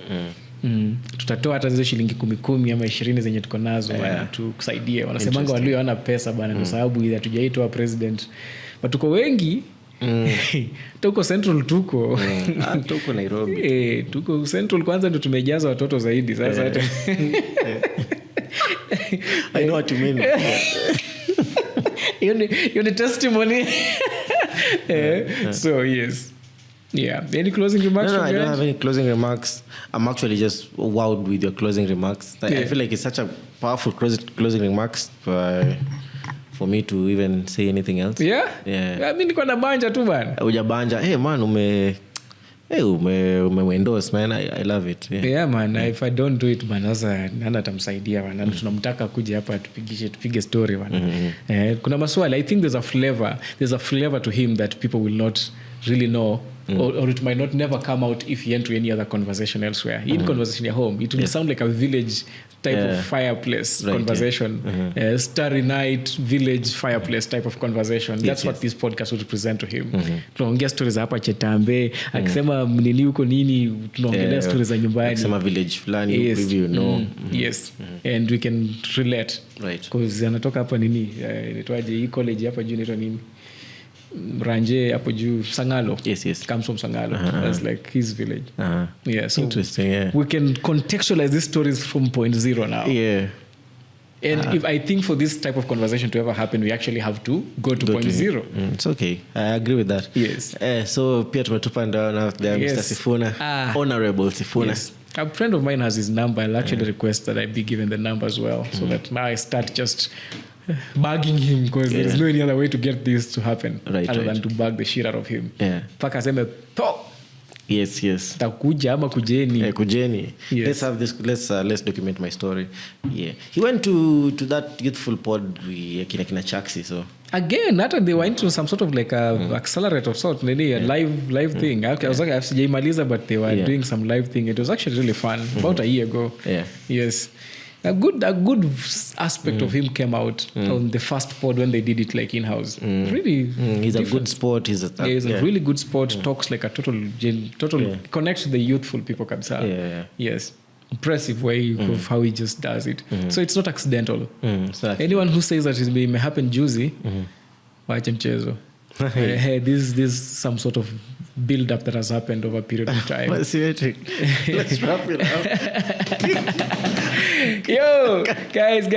Tutatoa hata hizo shilingi 10 ama 20 zenye tuko nazo bana tukusaidie. Wanasemanga walio wana pesa bana kwa sababu hatujaitwa president. But tuko wengi. Tuko Central tuko Nairobi. Tuko Central kwanza ndio tumejaza watoto zaidi sasa. I know what you mean. You're the testimony. So yes. Yeah. Any closing remarks? No, I don't have any closing remarks. I'm actually just wowed with your closing remarks. I feel like it's such a powerful closing remarks for me to even say anything else. Yeah? I mean, niko na banja tu bana. Hujabanja. Hey man, ume endorse, man. I love it. Yeah man. If I don't do it, man, sasa nani atamsaidia bana. Tunamtaka kuja hapa tupige story bana. Kuna maswali. I think there's a flavor to him that people will not really know. Or it might not never come out if he enter any other conversation elsewhere. In conversation at home, it will sound like a village type of fireplace conversation. Starry night, village fireplace type of conversation. That's what this podcast would present to him. Tunaongea stories hapa Chetambe, akisema nini huko nini, tunaongelea stories za nyumbani. Akisema village fulani, you know. Yes. And we can relate. Right. Because anatoka hapa nini, inaitwaje hii college hapa juu inaitwa nini? Ranje hapo juu Sangalo. Yes. Comes from Sangalo. That's like his village. Yeah, so interesting. Yeah. We can contextualize these stories from point zero now. Yeah. And if I think for this type of conversation to ever happen, we actually have to go to point zero. It's okay. I agree with that. Yes. So Pia tumetupa down out there, Mr. Sifuna. Honorable Sifuna. Yes. A friend of mine has his number. I'll actually request that I be given the number as well, so that now I start just bugging him, because there's no any other way to get this to happen other than to bug the shit out of him. Paka aseme Yes. Takuja ama kujeni. Kujeni. Yes. Let's have this. Let's document my story. Yeah. He went to that youthful pod kina Chaksi. So again, they were into some sort of like a accelerate of sort, maybe a live thing. I was like, I've seen Maliza, but they were doing some live thing. It was actually really fun. About a year ago. Yeah. Yes. A good aspect of him came out on the first pod when they did it like in-house. Really, he's different. A good sport. He's a really good sport. Talks like a total connects to the youthful people. Kabisa. Yes, impressive way of how he just does it. So it's not accidental. Anyone who says that it may happen juicy, watch mchezo. Hey, this is some sort of build-up that has happened over a period of time. Let's wrap it up. Yo, guys,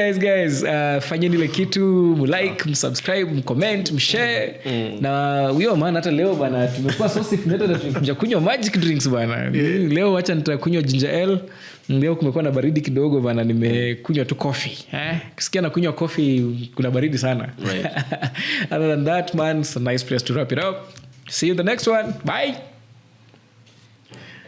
fanyeni ile kitu, mlike, msubscribe, mcomment, mshare. Na huyo maana hata leo bana tumekuwa so sick neta tunakuja kunywa magic drinks bana. Leo acha nitakunywa ginger ale. Leo kumekuwa na baridi kidogo bana, nimekunywa tu coffee. Kisikia na kunywa coffee kuna baridi sana. Right. Other than that, man, it's a nice place to wrap it up. See you the next one. Bye.